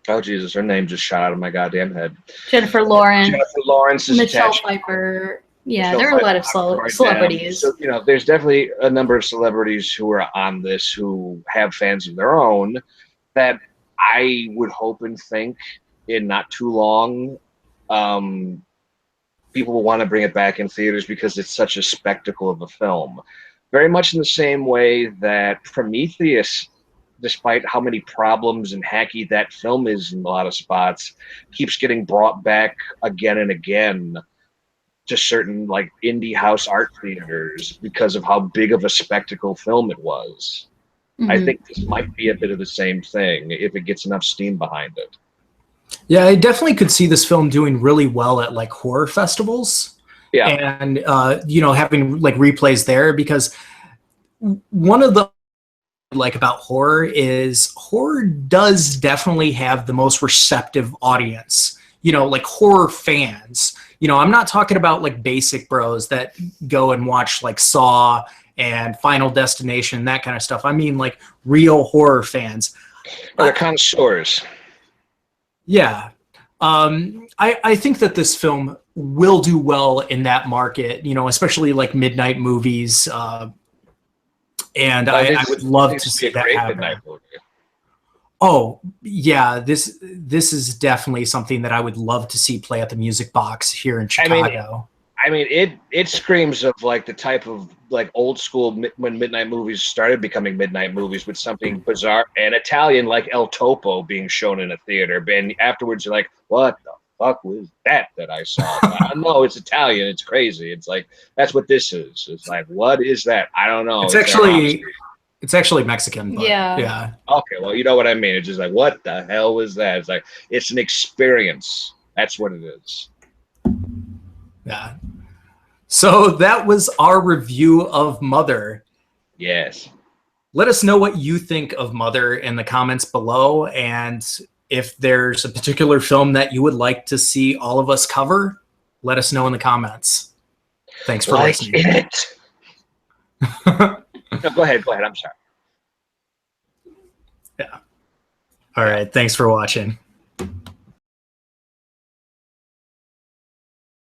oh Jesus, her name just shot out of my goddamn head. Jennifer Lawrence. Jennifer Lawrence is Michelle attached. Pfeiffer. Yeah, there are a lot of celebrities. So, there's definitely a number of celebrities who are on this who have fans of their own that I would hope and think in not too long, people will want to bring it back in theaters because it's such a spectacle of a film. Very much in the same way that Prometheus, despite how many problems and hacky that film is in a lot of spots, keeps getting brought back again and again to certain like indie house art theaters because of how big of a spectacle film it was. Mm-hmm. I think this might be a bit of the same thing if it gets enough steam behind it. Yeah, I definitely could see this film doing really well at like horror festivals. Yeah. And having like replays there, because one of the like about horror is horror does definitely have the most receptive audience. You know, like horror fans. You know, I'm not talking about like basic bros that go and watch like Saw and Final Destination, that kind of stuff. I mean like real horror fans. Or the connoisseurs. Yeah. I think that this film will do well in that market, you know, especially like midnight movies. And I would love to see that happen. Oh, yeah, this is definitely something that I would love to see play at the Music Box here in Chicago. I mean, it screams of like the type of like old school when midnight movies started becoming midnight movies with something bizarre and Italian like El Topo being shown in a theater. And afterwards, you're like, what the fuck was that I saw? I don't know. It's Italian. It's crazy. It's like that's what this is. It's like, what is that? I don't know. It's actually Mexican. But yeah. Okay, well, you know what I mean. It's just like, what the hell was that? It's like it's an experience. That's what it is. Yeah. So that was our review of Mother. Yes. Let us know what you think of Mother in the comments below. And if there's a particular film that you would like to see all of us cover, let us know in the comments. Thanks for listening. No, go ahead. I'm sorry. Yeah. All right. Thanks for watching.